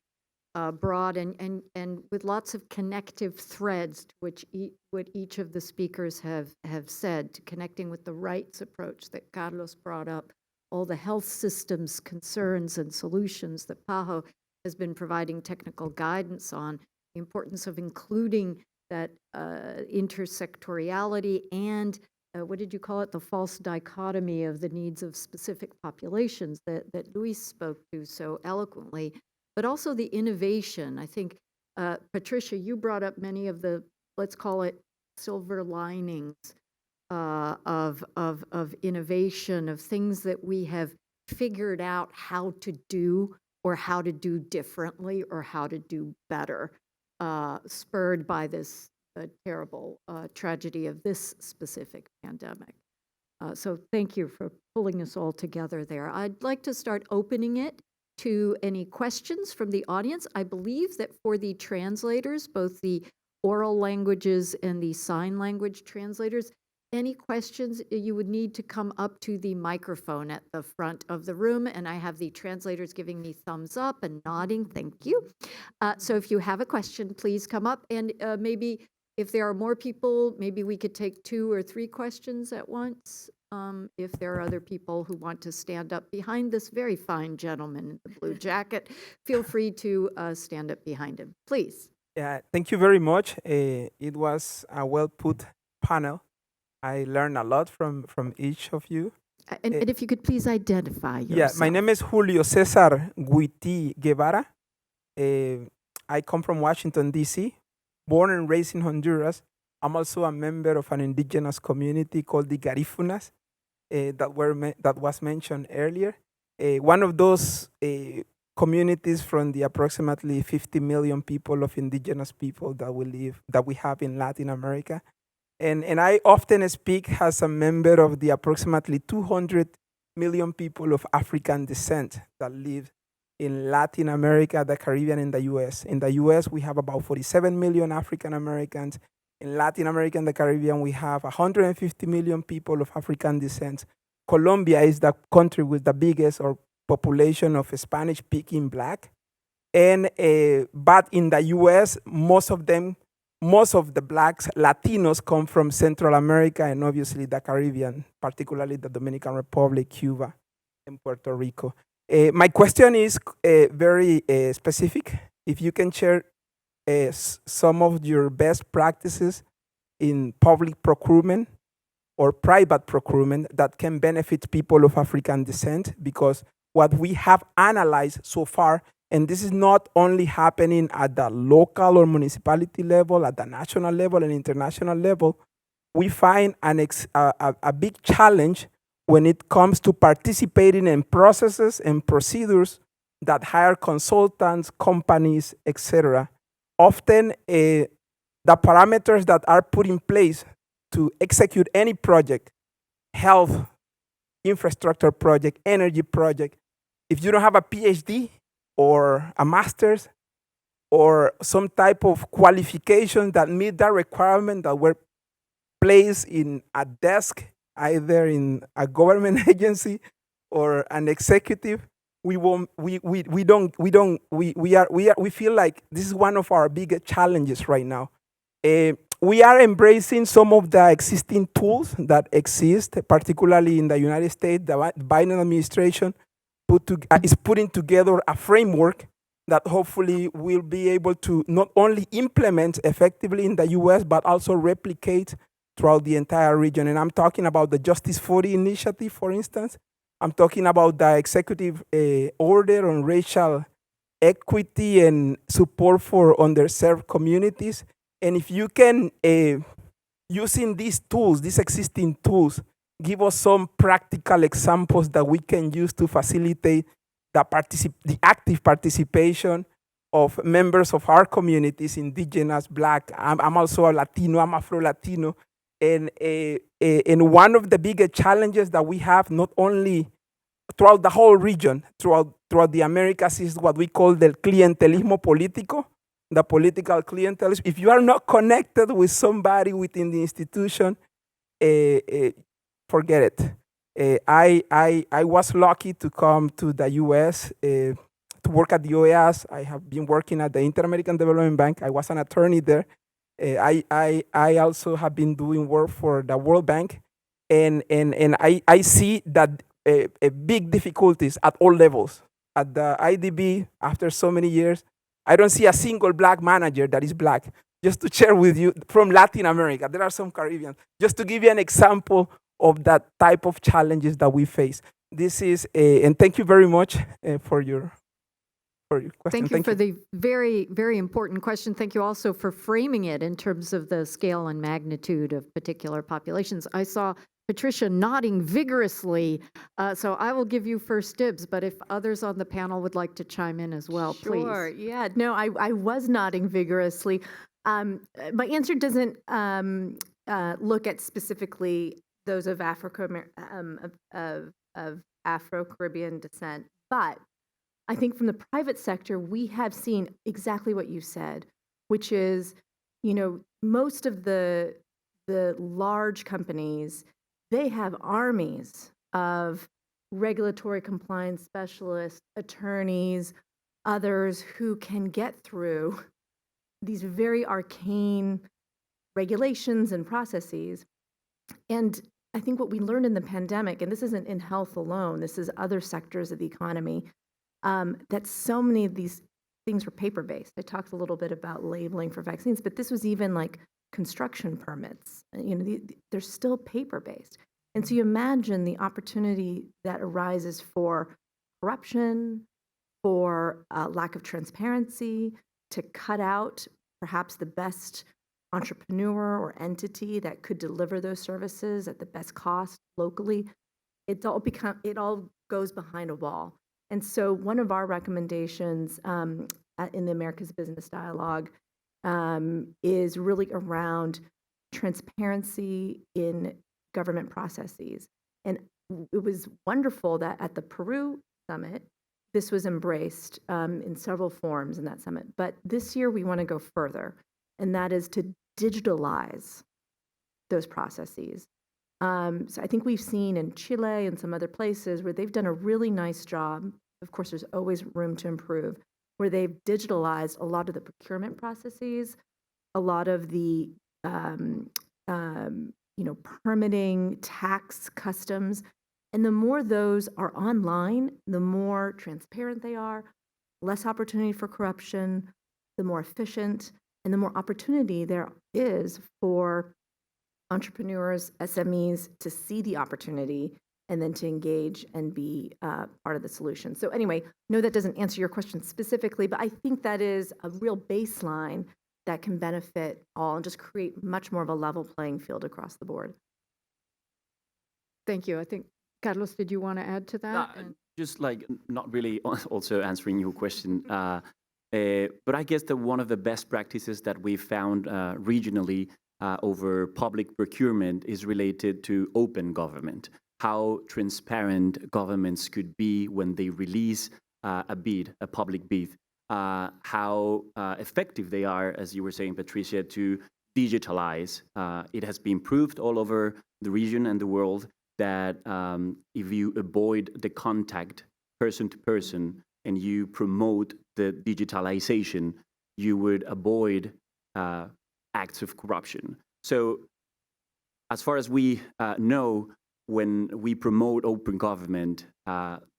broad, and with lots of connective threads, to which what each of the speakers have said, to connecting with the rights approach that Carlos brought up, all the health systems concerns and solutions that PAHO has been providing technical guidance on, the importance of including that intersectoriality and what did you call it? The false dichotomy of the needs of specific populations that Luis spoke to so eloquently, but also the innovation. I think, Patricia, you brought up many of the, let's call it, silver linings of innovation, of things that we have figured out how to do or how to do differently or how to do better, spurred by this terrible tragedy of this specific pandemic. So thank you for pulling us all together there. I'd like to start opening it to any questions from the audience. I believe that for the translators, both the oral languages and the sign language translators, any questions, you would need to come up to the microphone at the front of the room, and I have the translators giving me thumbs up and nodding. Thank you. So if you have a question, please come up, and maybe if there are more people, maybe we could take 2 or 3 questions at once. If there are other people who want to stand up behind this very fine gentleman in the blue jacket, feel free to stand up behind him, please. Yeah, thank you very much. It was a well-put panel. I learned a lot from each of you. And if you could please identify yourself. Yeah, my name is Julio Cesar Guiti Guevara. I come from Washington, D.C., born and raised in Honduras. I'm also a member of an indigenous community called the Garifunas that was mentioned earlier. one of those communities from the approximately 50 million people of indigenous people that we have in Latin America. And I often speak as a member of the approximately 200 million people of African descent that live in Latin America, the Caribbean, and the US. In the US, we have about 47 million African Americans. In Latin America and the Caribbean, we have 150 million people of African descent. Colombia is the country with the biggest population of Spanish-speaking Black. And but in the US, most of the Blacks, Latinos, come from Central America and obviously the Caribbean, particularly the Dominican Republic, Cuba, and Puerto Rico. My question is very specific. If you can share some of your best practices in public procurement or private procurement that can benefit people of African descent, because what we have analyzed so far, and this is not only happening at the local or municipality level, at the national level and international level, we find a big challenge when it comes to participating in processes and procedures that hire consultants, companies, etc. Often, the parameters that are put in place to execute any project, health, infrastructure project, energy project, if you don't have a PhD or a master's or some type of qualification that meet that requirement that were placed in a desk, either in a government agency or an executive, we feel like this is one of our biggest challenges right now. We are embracing some of the existing tools that exist, particularly in the United States. The Biden administration is putting together a framework that hopefully will be able to not only implement effectively in the US, but also replicate throughout the entire region. And I'm talking about the Justice 40 initiative, for instance. I'm talking about the executive order on racial equity and support for underserved communities. And if you can, using these tools, these existing tools, give us some practical examples that we can use to facilitate the active participation of members of our communities, indigenous, Black. I'm also a Latino, I'm Afro-Latino. And one of the biggest challenges that we have, not only throughout the whole region, throughout the Americas, is what we call the clientelismo político, the political clientelism. If you are not connected with somebody within the institution, forget it. I was lucky to come to the US to work at the OAS. I have been working at the Inter-American Development Bank. I was an attorney there. I also have been doing work for the World Bank. And I see that big difficulties at all levels. At the IDB, after so many years, I don't see a single Black manager that is Black. Just to share with you, from Latin America, there are some Caribbean. Just to give you an example of that type of challenges that we face. This is, and thank you very much for your question. Thank you for the very, very important question. Thank you also for framing it in terms of the scale and magnitude of particular populations. I saw Patricia nodding vigorously, so I will give you first dibs, but if others on the panel would like to chime in as well, please. Sure, yeah, no, I was nodding vigorously. My answer doesn't look at specifically those of Afro-Caribbean descent, but I think from the private sector, we have seen exactly what you said, which is, most of the large companies, they have armies of regulatory compliance specialists, attorneys, others who can get through these very arcane regulations and processes. And I think what we learned in the pandemic, and this isn't in health alone, this is other sectors of the economy, that so many of these things were paper-based. I talked a little bit about labeling for vaccines, but this was even like construction permits. They're still paper-based. And so you imagine the opportunity that arises for corruption, for lack of transparency, to cut out perhaps the best entrepreneur or entity that could deliver those services at the best cost locally. It all goes behind a wall. And so one of our recommendations in the America's Business Dialogue is really around transparency in government processes. And it was wonderful that at the Peru summit, this was embraced in several forms in that summit. But this year we want to go further, and that is to digitalize those processes. So I think we've seen in Chile and some other places where they've done a really nice job. Of course, there's always room to improve, where they've digitalized a lot of the procurement processes, a lot of the permitting, tax, customs. And the more those are online, the more transparent they are, less opportunity for corruption, the more efficient, and the more opportunity there is for entrepreneurs, SMEs to see the opportunity and then to engage and be part of the solution. So anyway, no, that doesn't answer your question specifically, but I think that is a real baseline that can benefit all and just create much more of a level playing field across the board. Thank you. I think, Carlos, did you want to add to that? Just like not really also answering your question, but I guess that one of the best practices that we found regionally over public procurement is related to open government, how transparent governments could be when they release a bid, a public bid, how effective they are, as you were saying, Patricia, to digitalize. It has been proved all over the region and the world that if you avoid the contact person to person and you promote the digitalization, you would avoid acts of corruption. So as far as we know, when we promote open government, the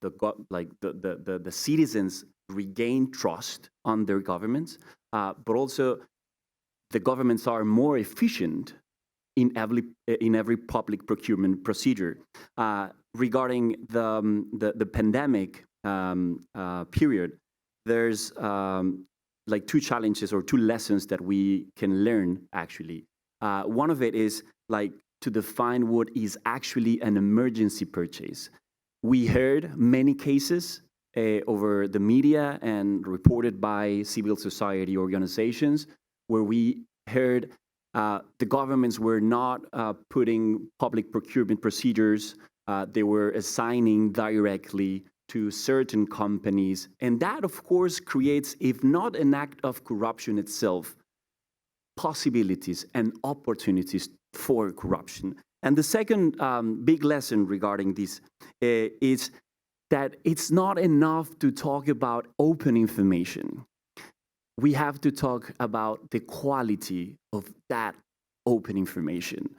citizens regain trust on their governments, but also the governments are more efficient in every public procurement procedure. Regarding the pandemic period, there's like two challenges or two lessons that we can learn actually. One of it is like to define what is actually an emergency purchase. We heard many cases over the media and reported by civil society organizations where we heard the governments were not putting public procurement procedures, they were assigning directly to certain companies. And that, of course, creates, if not an act of corruption itself, possibilities and opportunities for corruption. And the second big lesson regarding this is that it's not enough to talk about open information. We have to talk about the quality of that open information.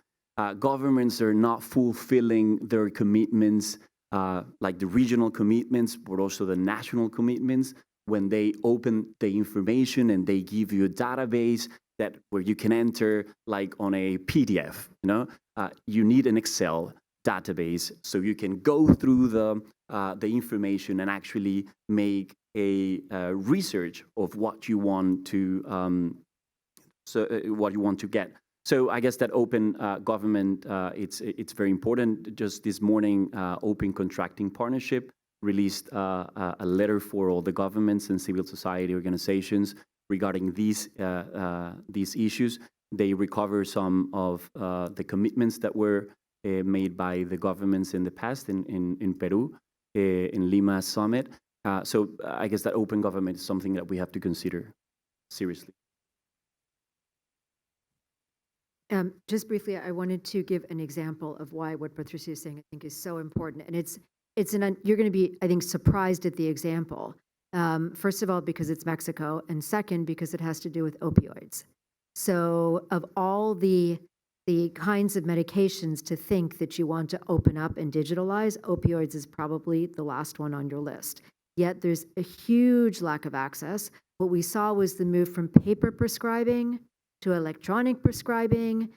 Governments are not fulfilling their commitments, like the regional commitments, but also the national commitments, when they open the information and they give you a database that where you can enter like on a PDF, you need an Excel database so you can go through the information and actually make a research of what you want to get. So I guess that open government, it's very important. Just this morning, Open Contracting Partnership released a letter for all the governments and civil society organizations regarding these issues. They recover some of the commitments that were made by the governments in the past in Peru, in Lima summit. So I guess that open government is something that we have to consider seriously. Just briefly, I wanted to give an example of why what Patricia is saying I think is so important. And you're going to be, I think, surprised at the example. First of all, because it's Mexico, and second, because it has to do with opioids. So of all the kinds of medications to think that you want to open up and digitalize, opioids is probably the last one on your list. Yet there's a huge lack of access. What we saw was the move from paper prescribing to electronic prescribing,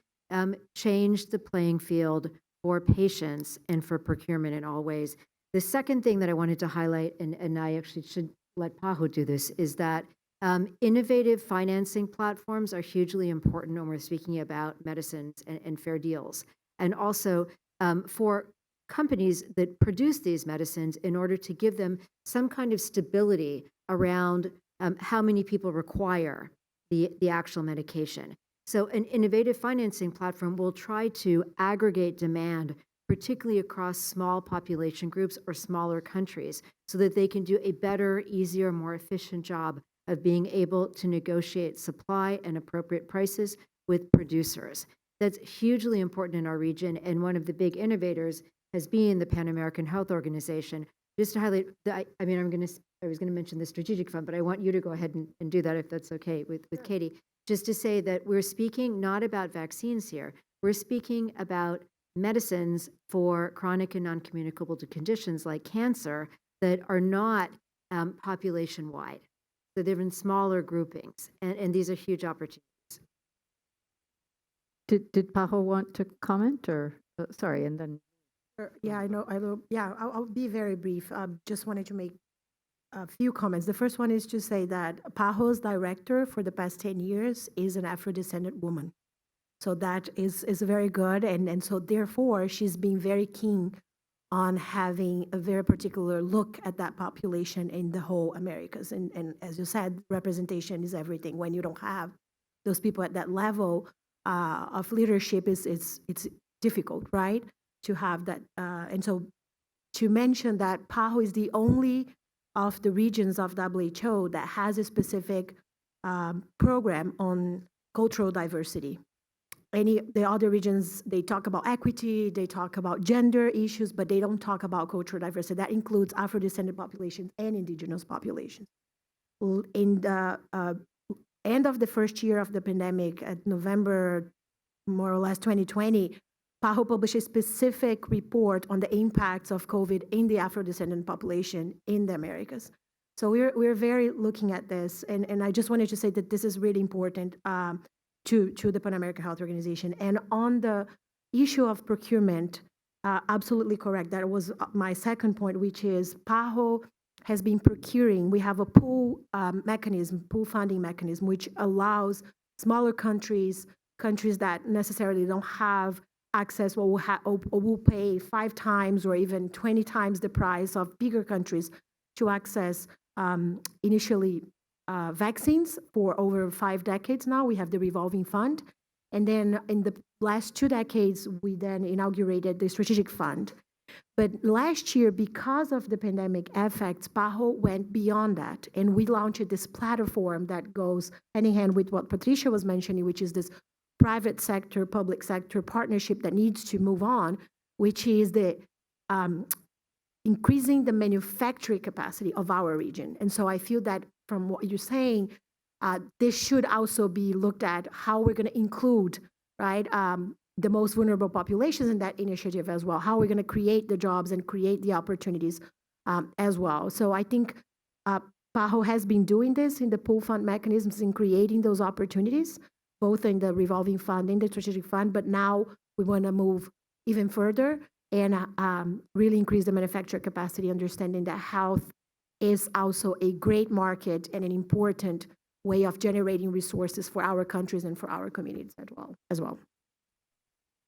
changed the playing field for patients and for procurement in all ways. The second thing that I wanted to highlight, and I actually should let Pajo do this, is that innovative financing platforms are hugely important when we're speaking about medicines and fair deals. And also for companies that produce these medicines in order to give them some kind of stability around how many people require the actual medication. So an innovative financing platform will try to aggregate demand, particularly across small population groups or smaller countries, so that they can do a better, easier, more efficient job of being able to negotiate supply and appropriate prices with producers. That's hugely important in our region, and one of the big innovators has been the Pan American Health Organization. Just to highlight, I was going to mention the strategic fund, but I want you to go ahead and do that if that's okay with Katie. Just to say that we're speaking not about vaccines here. We're speaking about medicines for chronic and non-communicable conditions like cancer that are not population-wide. So they're in smaller groupings, and these are huge opportunities. Did Pajo want to comment or, sorry, and then? Yeah, I know. Yeah, I'll be very brief. Just wanted to make a few comments. The first one is to say that Pajo's director for the past 10 years is an Afro-descendant woman. So that is very good. And so therefore, she's been very keen on having a very particular look at that population in the whole Americas. And as you said, representation is everything. When you don't have those people at that level of leadership, it's difficult, right? To have that. And so to mention that Pajo is the only of the regions of WHO that has a specific program on cultural diversity. The other regions, they talk about equity, they talk about gender issues, but they don't talk about cultural diversity. That includes Afro-descendant populations and indigenous populations. In the end of the first year of the pandemic, at November, more or less 2020, Pajo published a specific report on the impacts of COVID in the Afro-descendant population in the Americas. So we're very looking at this, and I just wanted to say that this is really important to the Pan American Health Organization. And on the issue of procurement, absolutely correct. That was my second point, which is Pajo has been procuring. We have a pool mechanism, pool funding mechanism, which allows smaller countries that necessarily don't have access or will pay 5 times or even 20 times the price of bigger countries to access initially vaccines for over 5 decades now. We have the revolving fund. And then in the last 2 decades, we then inaugurated the strategic fund. But last year, because of the pandemic effects, Pajo went beyond that. And we launched this platform that goes hand in hand with what Patricia was mentioning, which is this private sector, public sector partnership that needs to move on, which is the increasing the manufacturing capacity of our region. And so I feel that from what you're saying, this should also be looked at how we're going to include, right, the most vulnerable populations in that initiative as well, how we're going to create the jobs and create the opportunities as well. So I think Pajo has been doing this in the pool fund mechanisms in creating those opportunities, both in the revolving fund and the strategic fund, but now we want to move even further and really increase the manufacturing capacity, understanding that health is also a great market and an important way of generating resources for our countries and for our communities as well.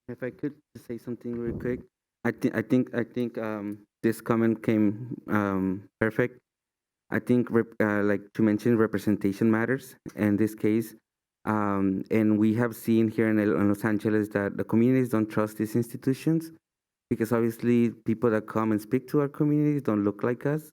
If I could just say something real quick, I think this comment came perfect. I think like to mention representation matters in this case, and we have seen here in Los Angeles that the communities don't trust these institutions because obviously people that come and speak to our communities don't look like us.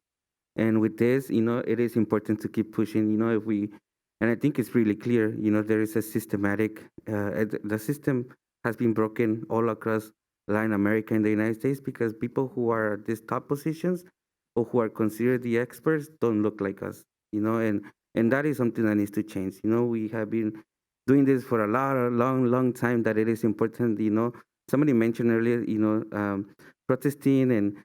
And with this, it is important to keep pushing. And I think it's really clear. There is a systematic. The system has been broken all across Latin America and the United States because people who are at these top positions or who are considered the experts don't look like us. And that is something that needs to change. We have been doing this for a long time. That it is important. Somebody mentioned earlier. Protesting and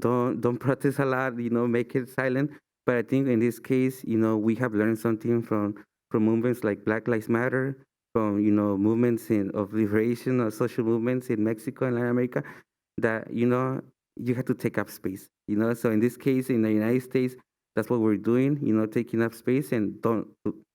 don't protest a lot. Make it silent. But I think in this case, we have learned something from movements like Black Lives Matter, from movements of liberation or social movements in Mexico and Latin America, that you have to take up space. So in this case, in the United States, that's what we're doing. Taking up space and don't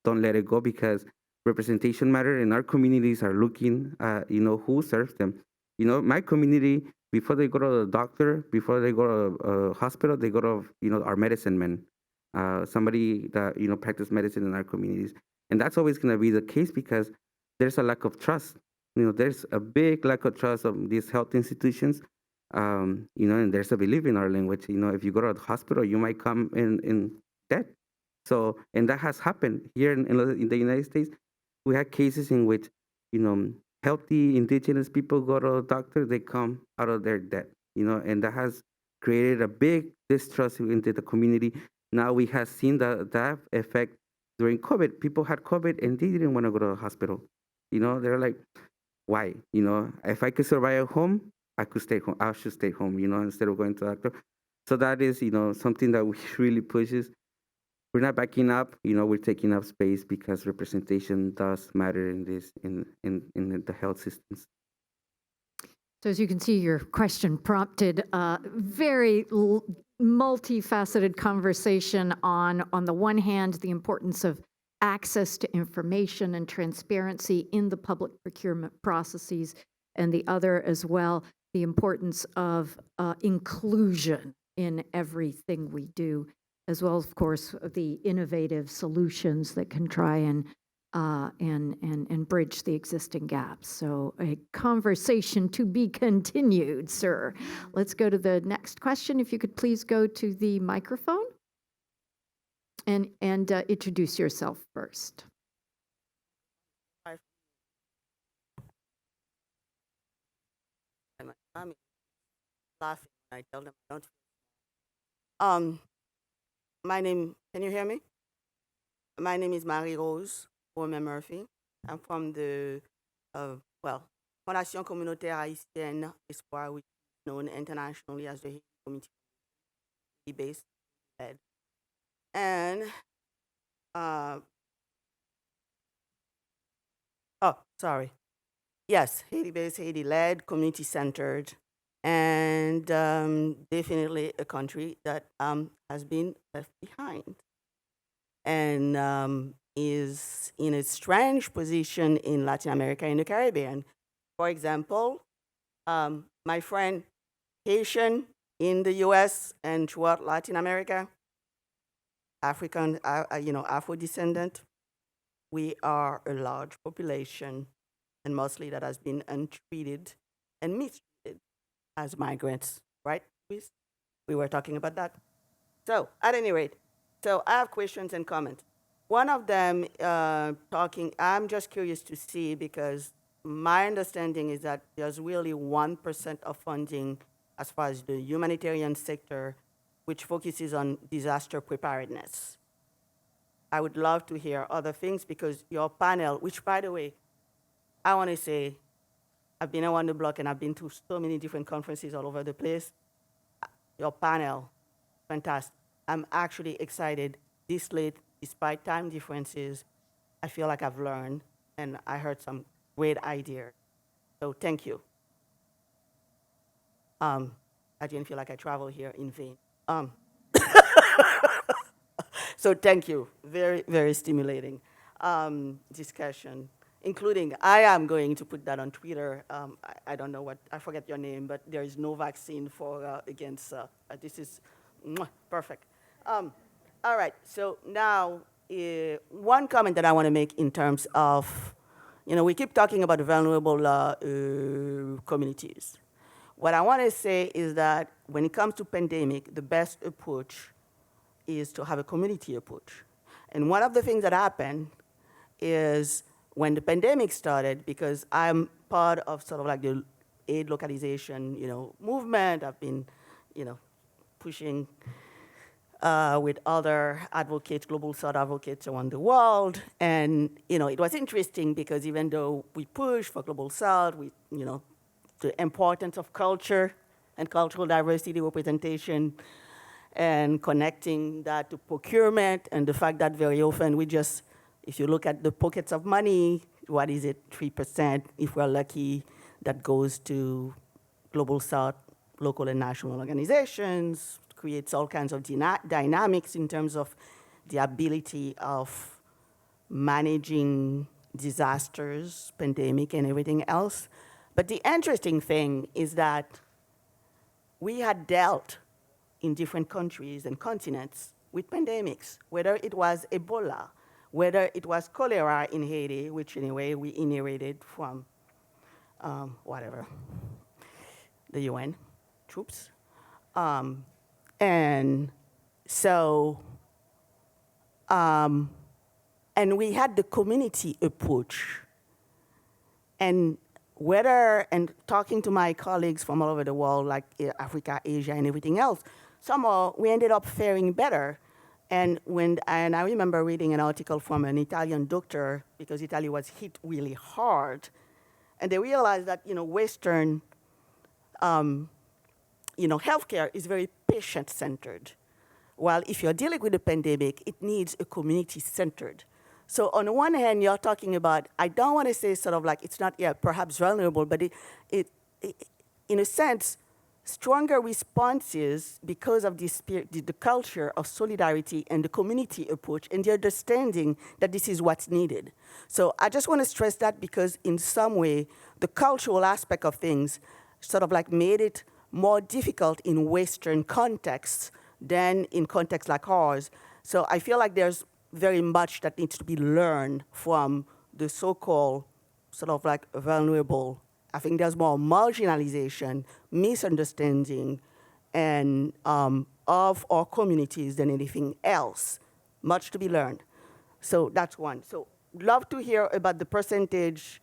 let it go because representation matter, and our communities are looking at who serves them. You know, my community, before they go to the doctor, before they go to a hospital, they go to, you know, our medicine men, somebody that, you know, practice medicine in our communities. And that's always going to be the case because there's a lack of trust. You know, there's a big lack of trust of these health institutions. You know, and there's a belief in our language. You know, if you go to the hospital, you might come in dead. So, and that has happened here in the United States. We had cases in which, you know, healthy indigenous people go to a doctor, they come out of their debt, you know, and that has created a big distrust into the community. Now we have seen that effect during COVID. People had COVID and they didn't want to go to the hospital. You know, they're like, why? You know, if I could survive at home, I could stay home. I should stay home, you know, instead of going to the doctor. So that is, you know, something that we really pushes. We're not backing up, you know, we're taking up space because representation does matter in this, in the health systems. So as you can see, your question prompted a very multifaceted conversation on the one hand, the importance of access to information and transparency in the public procurement processes, and the other as well, the importance of inclusion in everything we do, as well as, of course, the innovative solutions that can try and bridge the existing gaps. So a conversation to be continued, sir. Let's go to the next question. If you could please go to the microphone and introduce yourself first. My mom is laughing when I tell them I don't. Can you hear me? My name is Marie-Rose Murphy. I'm from the, Fondation Communautaire Haïtienne Espoir, which is known internationally as the Haiti Community based led. And, Yes, Haiti-based, Haiti-led, community-centered, and definitely a country that has been left behind and is in a strange position in Latin America and the Caribbean. For example, my friend Haitian in the U.S. and throughout Latin America, African, Afro-descendant, we are a large population, and mostly that has been untreated and mistreated as migrants, right, Luis? We were talking about that. So, at any rate, I have questions and comments. One of them I'm just curious to see, because my understanding is that there's really 1% of funding as far as the humanitarian sector, which focuses on disaster preparedness. I would love to hear other things, because your panel, which, by the way, I want to say, I've been around the block and I've been to so many different conferences all over the place. Your panel, fantastic. I'm actually excited this late, despite time differences. I feel like I've learned and I heard some great ideas. So thank you. I didn't feel like I traveled here in vain. So thank you. Very, very stimulating discussion, including, I am going to put that on Twitter. I don't know what, I forget your name, but there is no vaccine for against, this is perfect. All right, so now one comment that I want to make in terms of, we keep talking about vulnerable communities. What I want to say is that when it comes to pandemic, the best approach is to have a community approach. And one of the things that happened is when the pandemic started, because I'm part of sort of like the aid localization, movement. I've been, pushing with other advocates, global South advocates around the world. And, it was interesting because even though we push for global South, the importance of culture and cultural diversity representation, and connecting that to procurement, and the fact that very often we just, if you look at the pockets of money, what is it, 3%, if we're lucky, that goes to Global South, local and national organizations, creates all kinds of dynamics in terms of the ability of managing disasters, pandemic, and everything else. But the interesting thing is that we had dealt in different countries and continents with pandemics, whether it was Ebola, whether it was cholera in Haiti, which anyway we inherited from whatever, the UN troops. And so, and we had the community approach. And and talking to my colleagues from all over the world, like Africa, Asia, and everything else, somehow we ended up faring better. And I remember reading an article from an Italian doctor, because Italy was hit really hard, and they realized that Western healthcare is very patient-centered, while if you're dealing with a pandemic, it needs a community-centered. So on the one hand, you're talking about, I don't want to say sort of like it's not perhaps vulnerable, but it in a sense, stronger responses because of the culture of solidarity and the community approach and the understanding that this is what's needed. So I just want to stress that, because in some way, the cultural aspect of things sort of like made it more difficult in Western contexts than in contexts like ours. So I feel like there's very much that needs to be learned from the so-called sort of like vulnerable. I think there's more marginalization, misunderstanding, and of our communities than anything else. Much to be learned. So that's one. So love to hear about the percentage,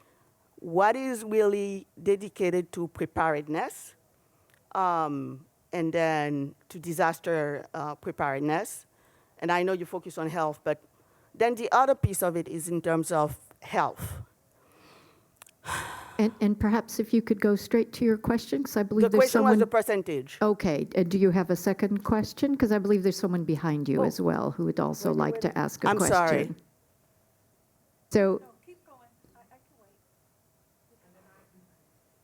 what is really dedicated to preparedness, and then to disaster preparedness. And I know you focus on health, but then the other piece of it is in terms of health. And perhaps if you could go straight to your question, because I believe The there's question someone. was the percentage. Okay, do you have a second question? Because I believe there's someone behind you Oh. as well who would also like to ask a I'm question. sorry. So.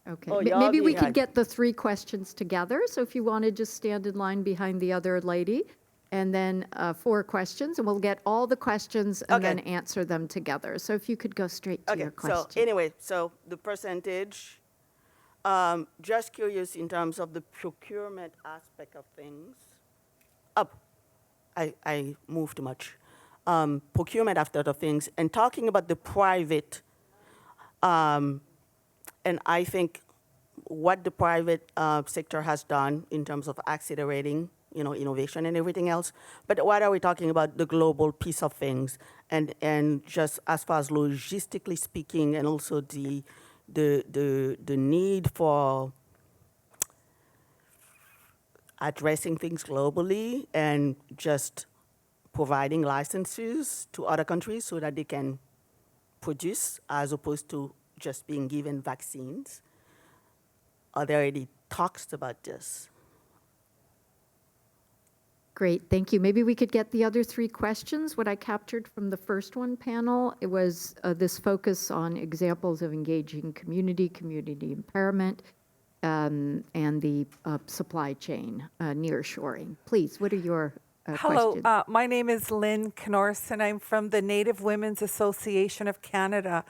Okay, Oh, y'all maybe we behind. could get the three questions together. So if you want to just stand in line behind the other lady, and then 4 questions, and we'll get all the questions and Okay. then answer them together. So if you could go straight to your question. So anyway, so the percentage, just curious in terms of the procurement aspect of things. I moved too much. Procurement aspect of things, and talking about the private, and I think what the private sector has done in terms of accelerating innovation and everything else. But what are we talking about the global piece of things, and just as far as logistically speaking, and also the need for addressing things globally and just providing licenses to other countries so that they can produce, as opposed to just being given vaccines. Are there any talks about this? Great, thank you. Maybe we could get the other 3 questions. What I captured from the first one panel, it was this focus on examples of engaging community empowerment, and the supply chain nearshoring. Please, what are your Hello, questions? my name is Lynn Knorrs, and I'm from the Native Women's Association of Canada.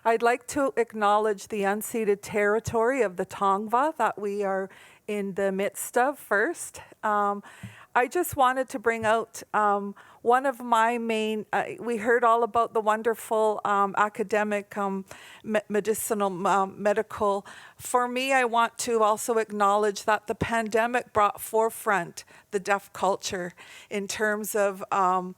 I'd like to acknowledge the unceded territory of the Tongva that we are in the midst of first. I just wanted to bring out one of my main, we heard all about the wonderful academic, medicinal, medical. For me, I want to also acknowledge that the pandemic brought forefront the deaf culture in terms of, I'm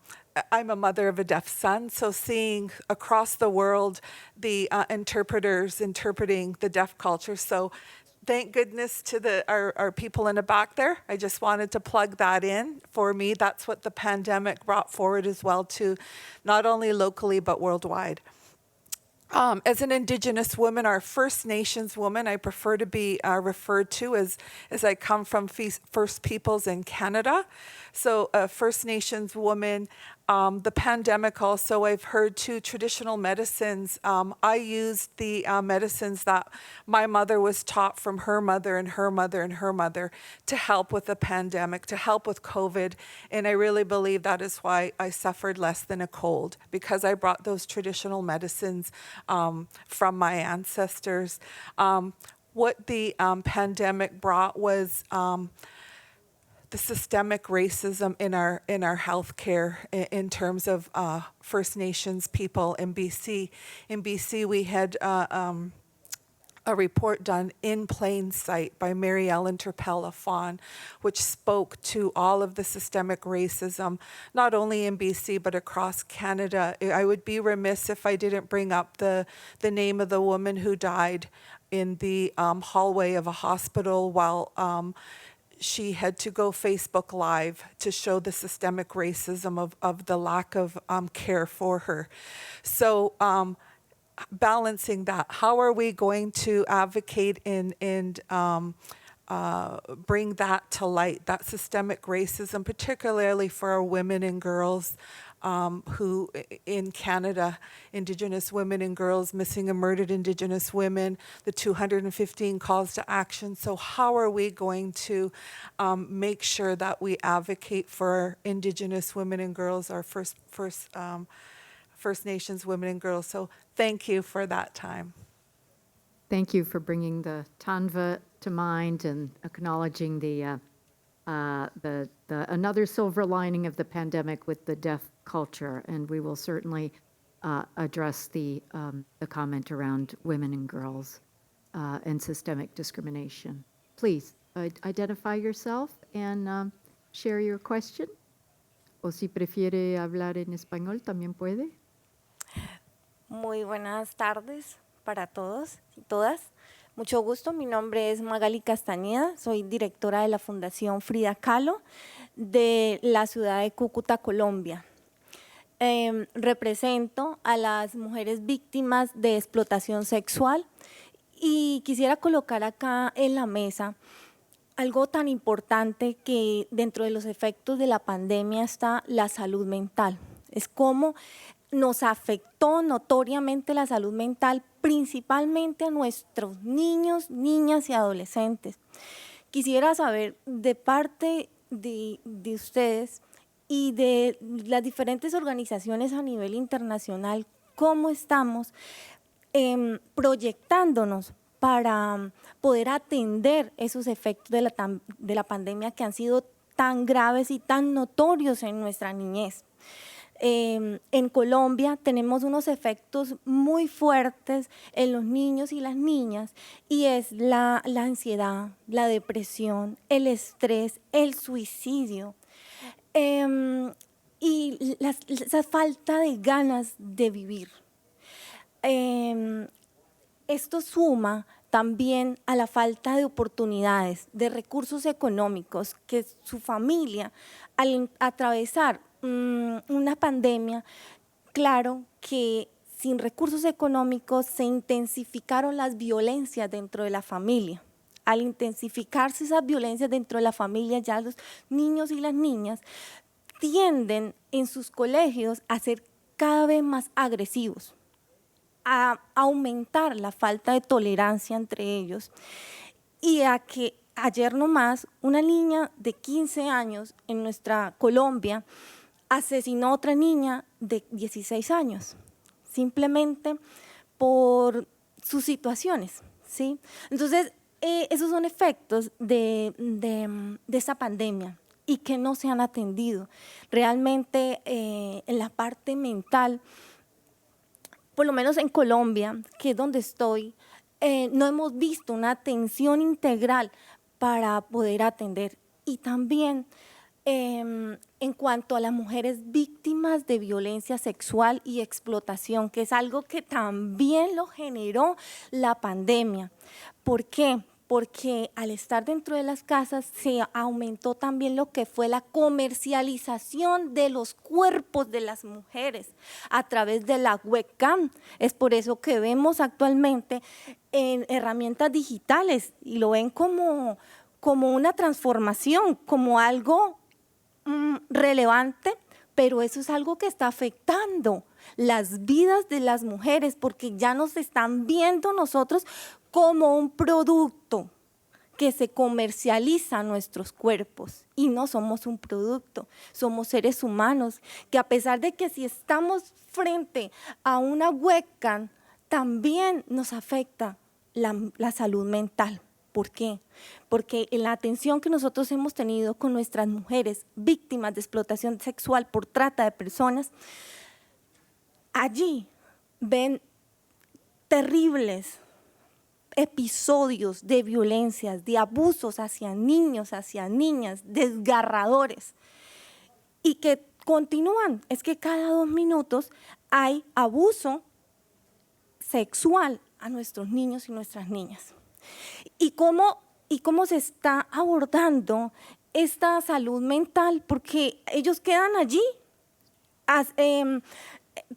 a mother of a deaf son, so seeing across the world the interpreters interpreting the deaf culture. So thank goodness to our people in the back there. I just wanted to plug that in. For me, that's what the pandemic brought forward as well, too, not only locally, but worldwide. As an Indigenous woman, or First Nations woman, I prefer to be referred to as I come from First Peoples in Canada. So a First Nations woman, the pandemic also, I've heard too, traditional medicines. I used the medicines that my mother was taught from her mother and her mother and her mother to help with the pandemic, to help with COVID. And I really believe that is why I suffered less than a cold, because I brought those traditional medicines from my ancestors. What the pandemic brought was the systemic racism in our healthcare in terms of First Nations people in BC. In BC, we had a report done in plain sight by Mary Ellen Turpella Fawn, which spoke to all of the systemic racism, not only in BC, but across Canada. I would be remiss if I didn't bring up the name of the woman who died in the hallway of a hospital while she had to go Facebook Live to show the systemic racism of the lack of care for her. So balancing that, how are we going to advocate and bring that to light, that systemic racism, particularly for our women and girls who in Canada, Indigenous women and girls, missing and murdered Indigenous women, the 215 calls to action. So how are we going to make sure that we advocate for Indigenous women and girls, our First Nations women and girls? So thank you for that time. Thank you for bringing the Tanva to mind and acknowledging the another silver lining of the pandemic with the deaf culture, and we will certainly address the comment around women and girls and systemic discrimination. Please identify yourself and share your question. O si prefiere hablar en español, también puede. Muy buenas tardes para todos y todas. Mucho gusto, mi nombre es Magali Castañeda, soy directora de la Fundación Frida Kahlo de la ciudad de Cúcuta, Colombia. Represento a las mujeres víctimas de explotación sexual y quisiera colocar acá en la mesa algo tan importante que dentro de los efectos de la pandemia está la salud mental. Es cómo nos afectó notoriamente la salud mental, principalmente a nuestros niños, niñas y adolescentes. Quisiera saber de parte de ustedes y de las diferentes organizaciones a nivel internacional, cómo estamos proyectándonos para poder atender esos efectos de la pandemia que han sido tan graves y tan notorios en nuestra niñez. En Colombia tenemos unos efectos muy fuertes en los niños y las niñas, y es la ansiedad, la depresión, el estrés, el suicidio y esa falta de ganas de vivir. Esto suma también a la falta de oportunidades, de recursos económicos, que su familia, al atravesar una pandemia, claro que sin recursos económicos se intensificaron las violencias dentro de la familia. Al intensificarse esas violencias dentro de la familia, ya los niños y las niñas tienden en sus colegios a ser cada vez más agresivos, a aumentar la falta de tolerancia entre ellos, y a que ayer nomás una niña de 15 años en nuestra Colombia asesinó a otra niña de 16 años, simplemente por sus situaciones, ¿sí? Entonces, esos son efectos de esta pandemia y que no se han atendido. Realmente, en la parte mental, por lo menos en Colombia, que es donde estoy, no hemos visto una atención integral para poder atender. Y también en cuanto a las mujeres víctimas de violencia sexual y explotación, que es algo que también lo generó la pandemia. ¿Por qué? Porque al estar dentro de las casas se aumentó también lo que fue la comercialización de los cuerpos de las mujeres a través de la webcam. Es por eso que vemos actualmente en herramientas digitales y lo ven como una transformación, como algo relevante, pero eso es algo que está afectando las vidas de las mujeres porque ya nos están viendo nosotros como un producto que se comercializa nuestros cuerpos y no somos un producto, somos seres humanos que a pesar de que si estamos frente a una webcam, también nos afecta la salud mental. ¿Por qué? Porque en la atención que nosotros hemos tenido con nuestras mujeres víctimas de explotación sexual por trata de personas, allí ven terribles episodios de violencias, de abusos hacia niños, hacia niñas, desgarradores, y que continúan. Es que cada 2 minutos hay abuso sexual a nuestros niños y nuestras niñas. ¿Y cómo se está abordando esta salud mental? Porque ellos quedan allí,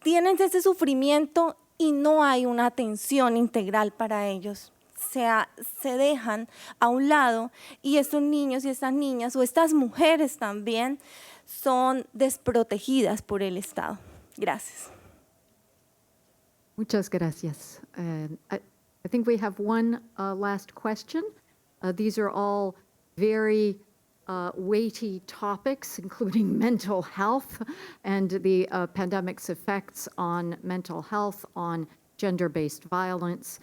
tienen ese sufrimiento y no hay una atención integral para ellos. Se dejan a un lado y estos niños y estas niñas o estas mujeres también son desprotegidas por el Estado. Gracias. Muchas gracias. I think we have one last question. These are all very weighty topics, including mental health and the pandemic's effects on mental health, on gender-based violence.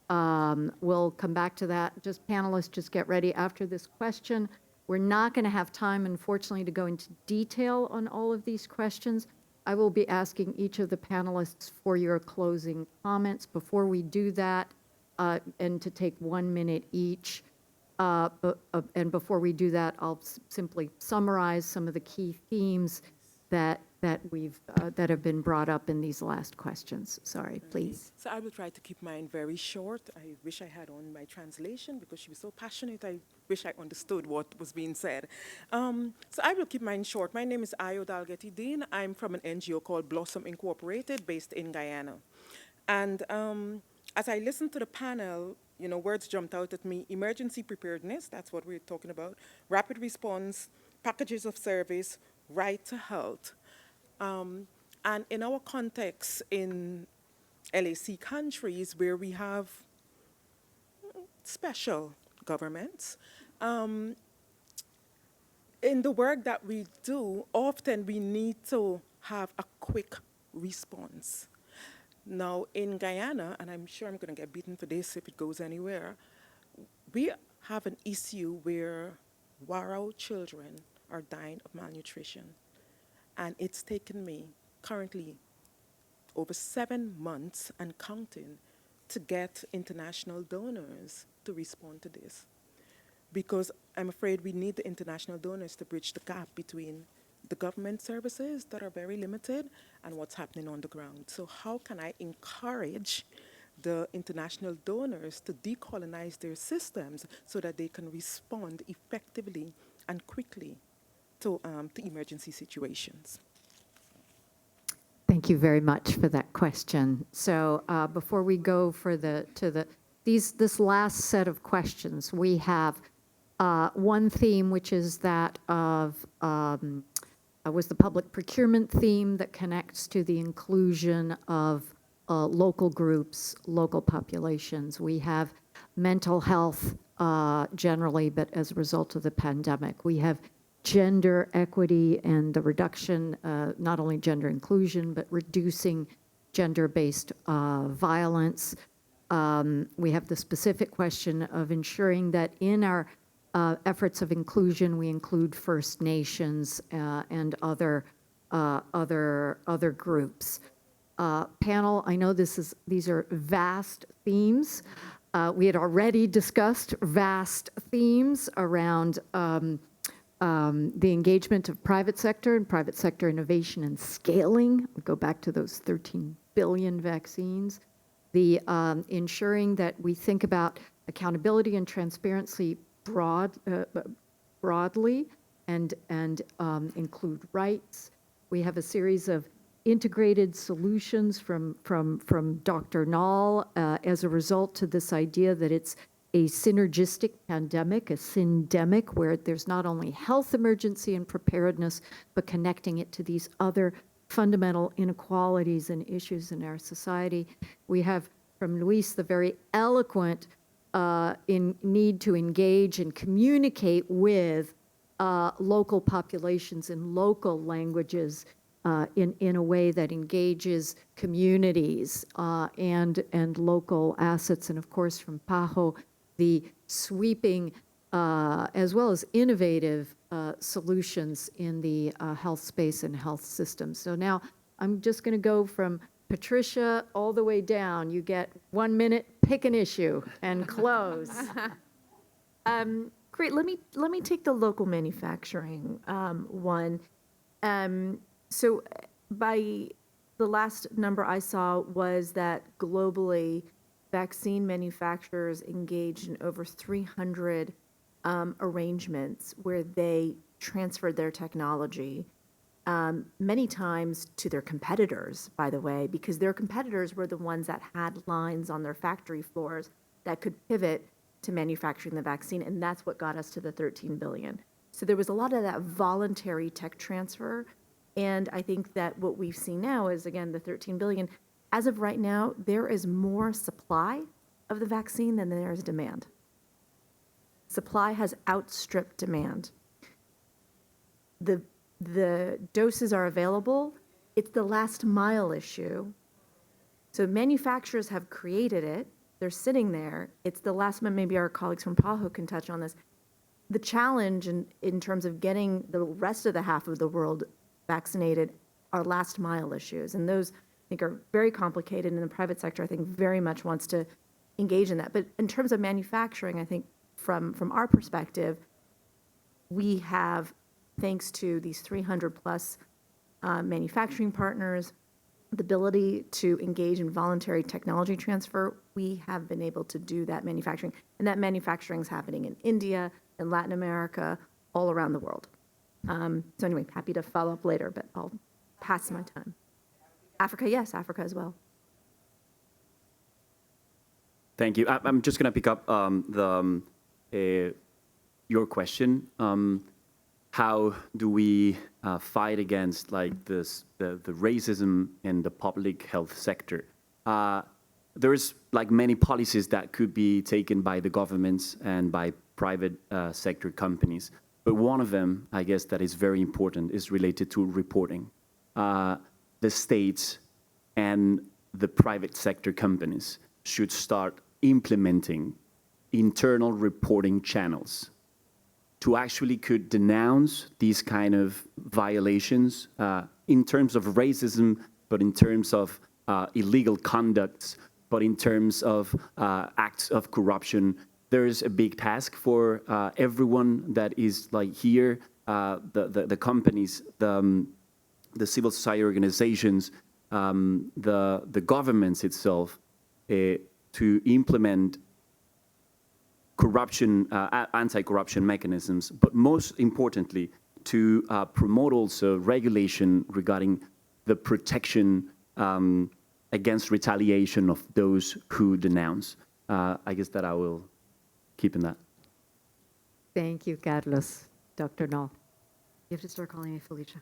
We'll come back to that. Just panelists, just get ready after this question. We're not going to have time, unfortunately, to go into detail on all of these questions. I will be asking each of the panelists for your closing comments. Before we do that, and to take 1 minute each, and before we do that, I'll simply summarize some of the key themes that have been brought up in these last questions. Sorry, please. So I will try to keep mine very short. I wish I had on my translation because she was so passionate. I wish I understood what was being said. So I will keep mine short. My name is Ayo Dalgety Dean. I'm from an NGO called Blossom Incorporated based in Guyana. And as I listened to the panel, words jumped out at me. Emergency preparedness, that's what we're talking about. Rapid response, packages of service, right to health. And in our context in LAC countries where we have special governments, in the work that we do, often we need to have a quick response. Now, in Guyana, and I'm sure I'm going to get beaten for this if it goes anywhere, we have an issue where Warao children are dying of malnutrition. And it's taken me currently over 7 months and counting to get international donors to respond to this. Because I'm afraid we need the international donors to bridge the gap between the government services that are very limited and what's happening on the ground. So how can I encourage the international donors to decolonize their systems so that they can respond effectively and quickly to emergency situations? Thank you very much for that question. So before we go this last set of questions, we have one theme, which is that of was the public procurement theme that connects to the inclusion of local groups, local populations. We have mental health generally, but as a result of the pandemic, we have gender equity and the reduction, not only gender inclusion, but reducing gender-based violence. We have the specific question of ensuring that in our efforts of inclusion, we include First Nations and other groups. Panel, I know these are vast themes. We had already discussed vast themes around the engagement of private sector and private sector innovation and scaling. We go back to those 13 billion vaccines. The ensuring that we think about accountability and transparency broadly and include rights. We have a series of integrated solutions from Dr. Nall as a result to this idea that it's a synergistic pandemic, a syndemic, where there's not only health emergency and preparedness, but connecting it to these other fundamental inequalities and issues in our society. We have from Luis the very eloquent need to engage and communicate with local populations in local languages in a way that engages communities and local assets. And of course, from Pajo, the sweeping as well as innovative solutions in the health space and health system. So now I'm just going to go from Patricia all the way down. You get 1 minute, pick an issue, and close. Great. Let me take the local manufacturing one. So by the last number I saw was that globally, vaccine manufacturers engaged in over 300 arrangements where they transferred their technology, many times to their competitors, by the way, because their competitors were the ones that had lines on their factory floors that could pivot to manufacturing the vaccine, and that's what got us to the 13 billion. So there was a lot of that voluntary tech transfer, and I think that what we've seen now is, again, the 13 billion. As of right now, there is more supply of the vaccine than there is demand. Supply has outstripped demand. The doses are available. It's the last mile issue. So manufacturers have created it. They're sitting there. It's the last mile. Maybe our colleagues from PAHO can touch on this. The challenge in terms of getting the rest of the half of the world vaccinated are last mile issues. And those, I think, are very complicated. And the private sector, I think, very much wants to engage in that. But in terms of manufacturing, I think from our perspective, we have, thanks to these 300 plus manufacturing partners, the ability to engage in voluntary technology transfer, we have been able to do that manufacturing. And that manufacturing is happening in India, in Latin America, all around the world. So anyway, happy to follow up later, but I'll pass my time. Africa, yes, Africa as well. Thank you. I'm just going to pick up your question. How do we fight against like this, the racism in the public health sector? There's like many policies that could be taken by the governments and by private sector companies. But one of them, I guess, that is very important is related to reporting. The states and the private sector companies should start implementing internal reporting channels to actually could denounce these kind of violations in terms of racism, but in terms of illegal conducts, but in terms of acts of corruption. There is a big task for everyone that is like here, the companies, the civil society organizations, the governments itself, to implement corruption, anti-corruption mechanisms, but most importantly, to promote also regulation regarding the protection against retaliation of those who denounce. I guess that I will keep in that. Thank you, Carlos. Dr. Null. You have to start calling me Felicia.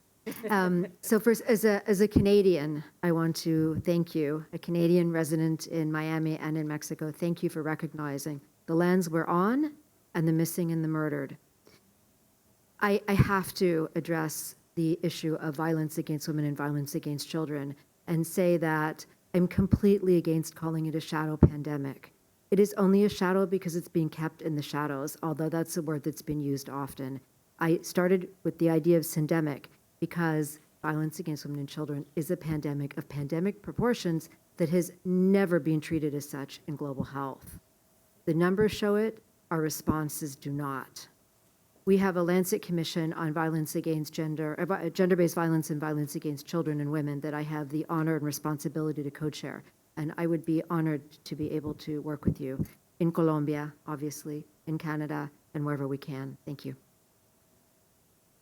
So first, as a Canadian, I want to thank you, a Canadian resident in Miami and in Mexico. Thank you for recognizing the lands we're on and the missing and the murdered. I have to address the issue of violence against women and violence against children and say that I'm completely against calling it a shadow pandemic. It is only a shadow because it's being kept in the shadows, although that's a word that's been used often. I started with the idea of syndemic because violence against women and children is a pandemic of pandemic proportions that has never been treated as such in global health. The numbers show it, our responses do not. We have a Lancet Commission on violence against gender-based violence and violence against children and women that I have the honor and responsibility to co-chair. And I would be honored to be able to work with you in Colombia, obviously, in Canada, and wherever we can. Thank you.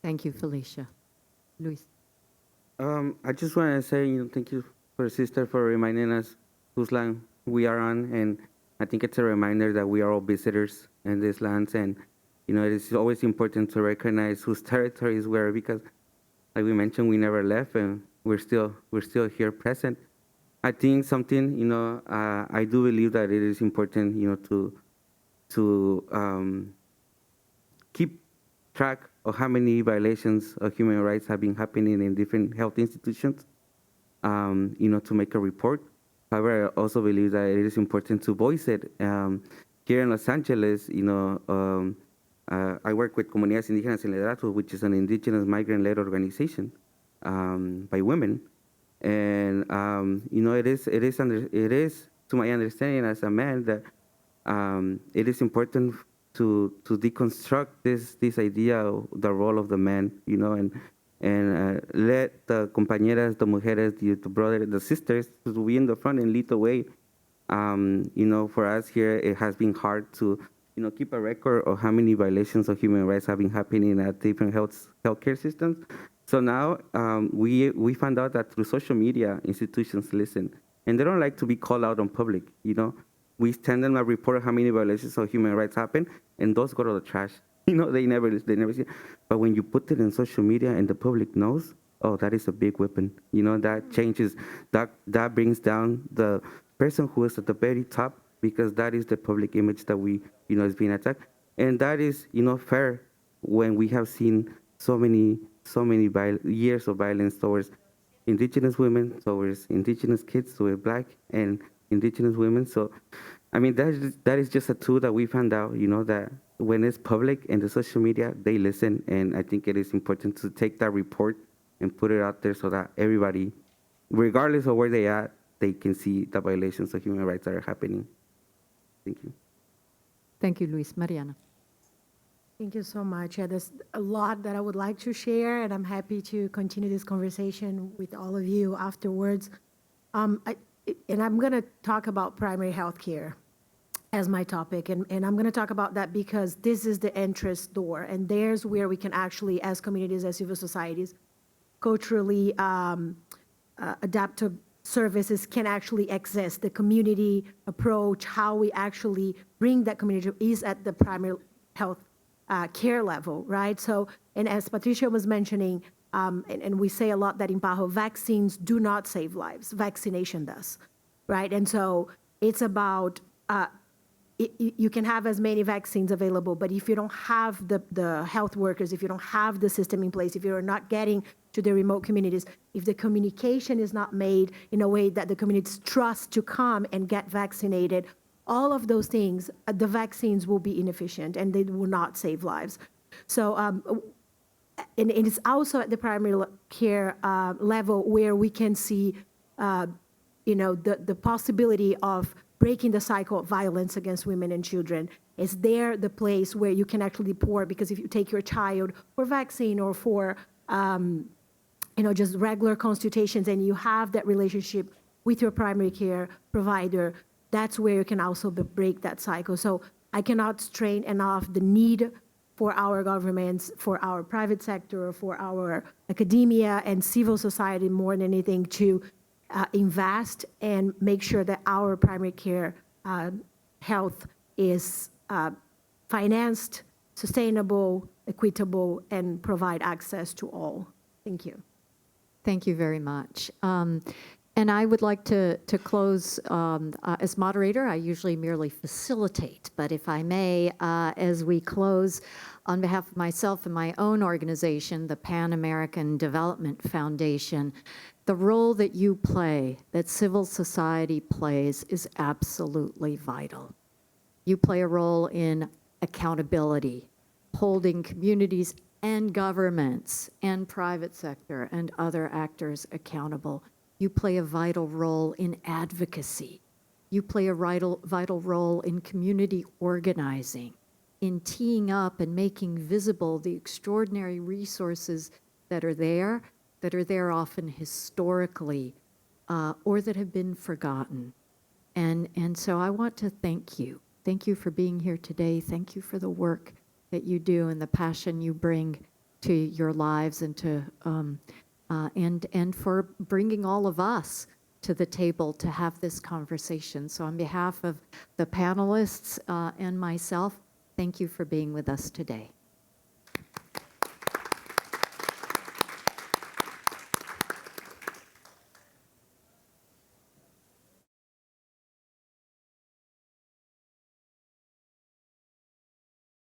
Thank you, Felicia. Luis. I just want to say, thank you for sister for reminding us whose land we are on, and I think it's a reminder that we are all visitors in these lands, and it is always important to recognize whose territories we are, because, like we mentioned, we never left, and we're still here present. I think something, I do believe that it is important, to keep track of how many violations of human rights have been happening in different health institutions, to make a report. However, I also believe that it is important to voice it. Here in Los Angeles, I work with Comunidades Indígenas en Liderazgo, which is an indigenous migrant-led organization by women. And it is to my understanding as a man that it is important to deconstruct this idea of the role of the man, and let the compañeras, the mujeres, the brothers, the sisters to be in the front and lead the way. For us here, it has been hard to keep a record of how many violations of human rights have been happening at different healthcare systems. So now we found out that through social media, institutions listen, and they don't like to be called out on public. We send them a report of how many violations of human rights happen, and those go to the trash. They never see it. But when you put it in social media and the public knows, oh, that is a big weapon. That changes, that brings down the person who is at the very top, because that is the public image that we, is being attacked. And that is, fair when we have seen so many years of violence towards indigenous women, towards indigenous kids, towards Black and indigenous women. So, I mean, that is just a tool that we found out, that when it's public and the social media, they listen. And I think it is important to take that report and put it out there so that everybody, regardless of where they are, they can see the violations of human rights that are happening. Thank you. Thank you, Luis. Mariana. Thank you so much. Yeah, there's a lot that I would like to share, and I'm happy to continue this conversation with all of you afterwards. And I'm going to talk about primary health care as my topic, and I'm going to talk about that because this is the entrance door, and there's where we can actually, as communities, as civil societies, culturally adaptive services can actually exist. The community approach, how we actually bring that community is at the primary health care level, right? So, and as Patricia was mentioning, and we say a lot that in PAHO, vaccines do not save lives, vaccination does, right? And so it's about, you can have as many vaccines available, but if you don't have the health workers, if you don't have the system in place, if you're not getting to the remote communities, if the communication is not made in a way that the communities trust to come and get vaccinated, all of those things, the vaccines will be inefficient and they will not save lives. So, and it's also at the primary care level where we can see, the possibility of breaking the cycle of violence against women and children. Is there the place where you can actually pour, because if you take your child for vaccine or for, just regular consultations and you have that relationship with your primary care provider, that's where you can also break that cycle. So I cannot strain enough the need for our governments, for our private sector, for our academia and civil society more than anything to invest and make sure that our primary care health is financed, sustainable, equitable, and provide access to all. Thank you. Thank you very much. And I would like to close, as moderator, I usually merely facilitate, but if I may, as we close, on behalf of myself and my own organization, the Pan American Development Foundation, the role that you play, that civil society plays, is absolutely vital. You play a role in accountability, holding communities and governments and private sector and other actors accountable. You play a vital role in advocacy. You play a vital role in community organizing, in teeing up and making visible the extraordinary resources that are there often historically, or that have been forgotten. And so I want to thank you. Thank you for being here today. Thank you for the work that you do and the passion you bring to your lives and to and for bringing all of us to the table to have this conversation. So on behalf of the panelists and myself, thank you for being with us today.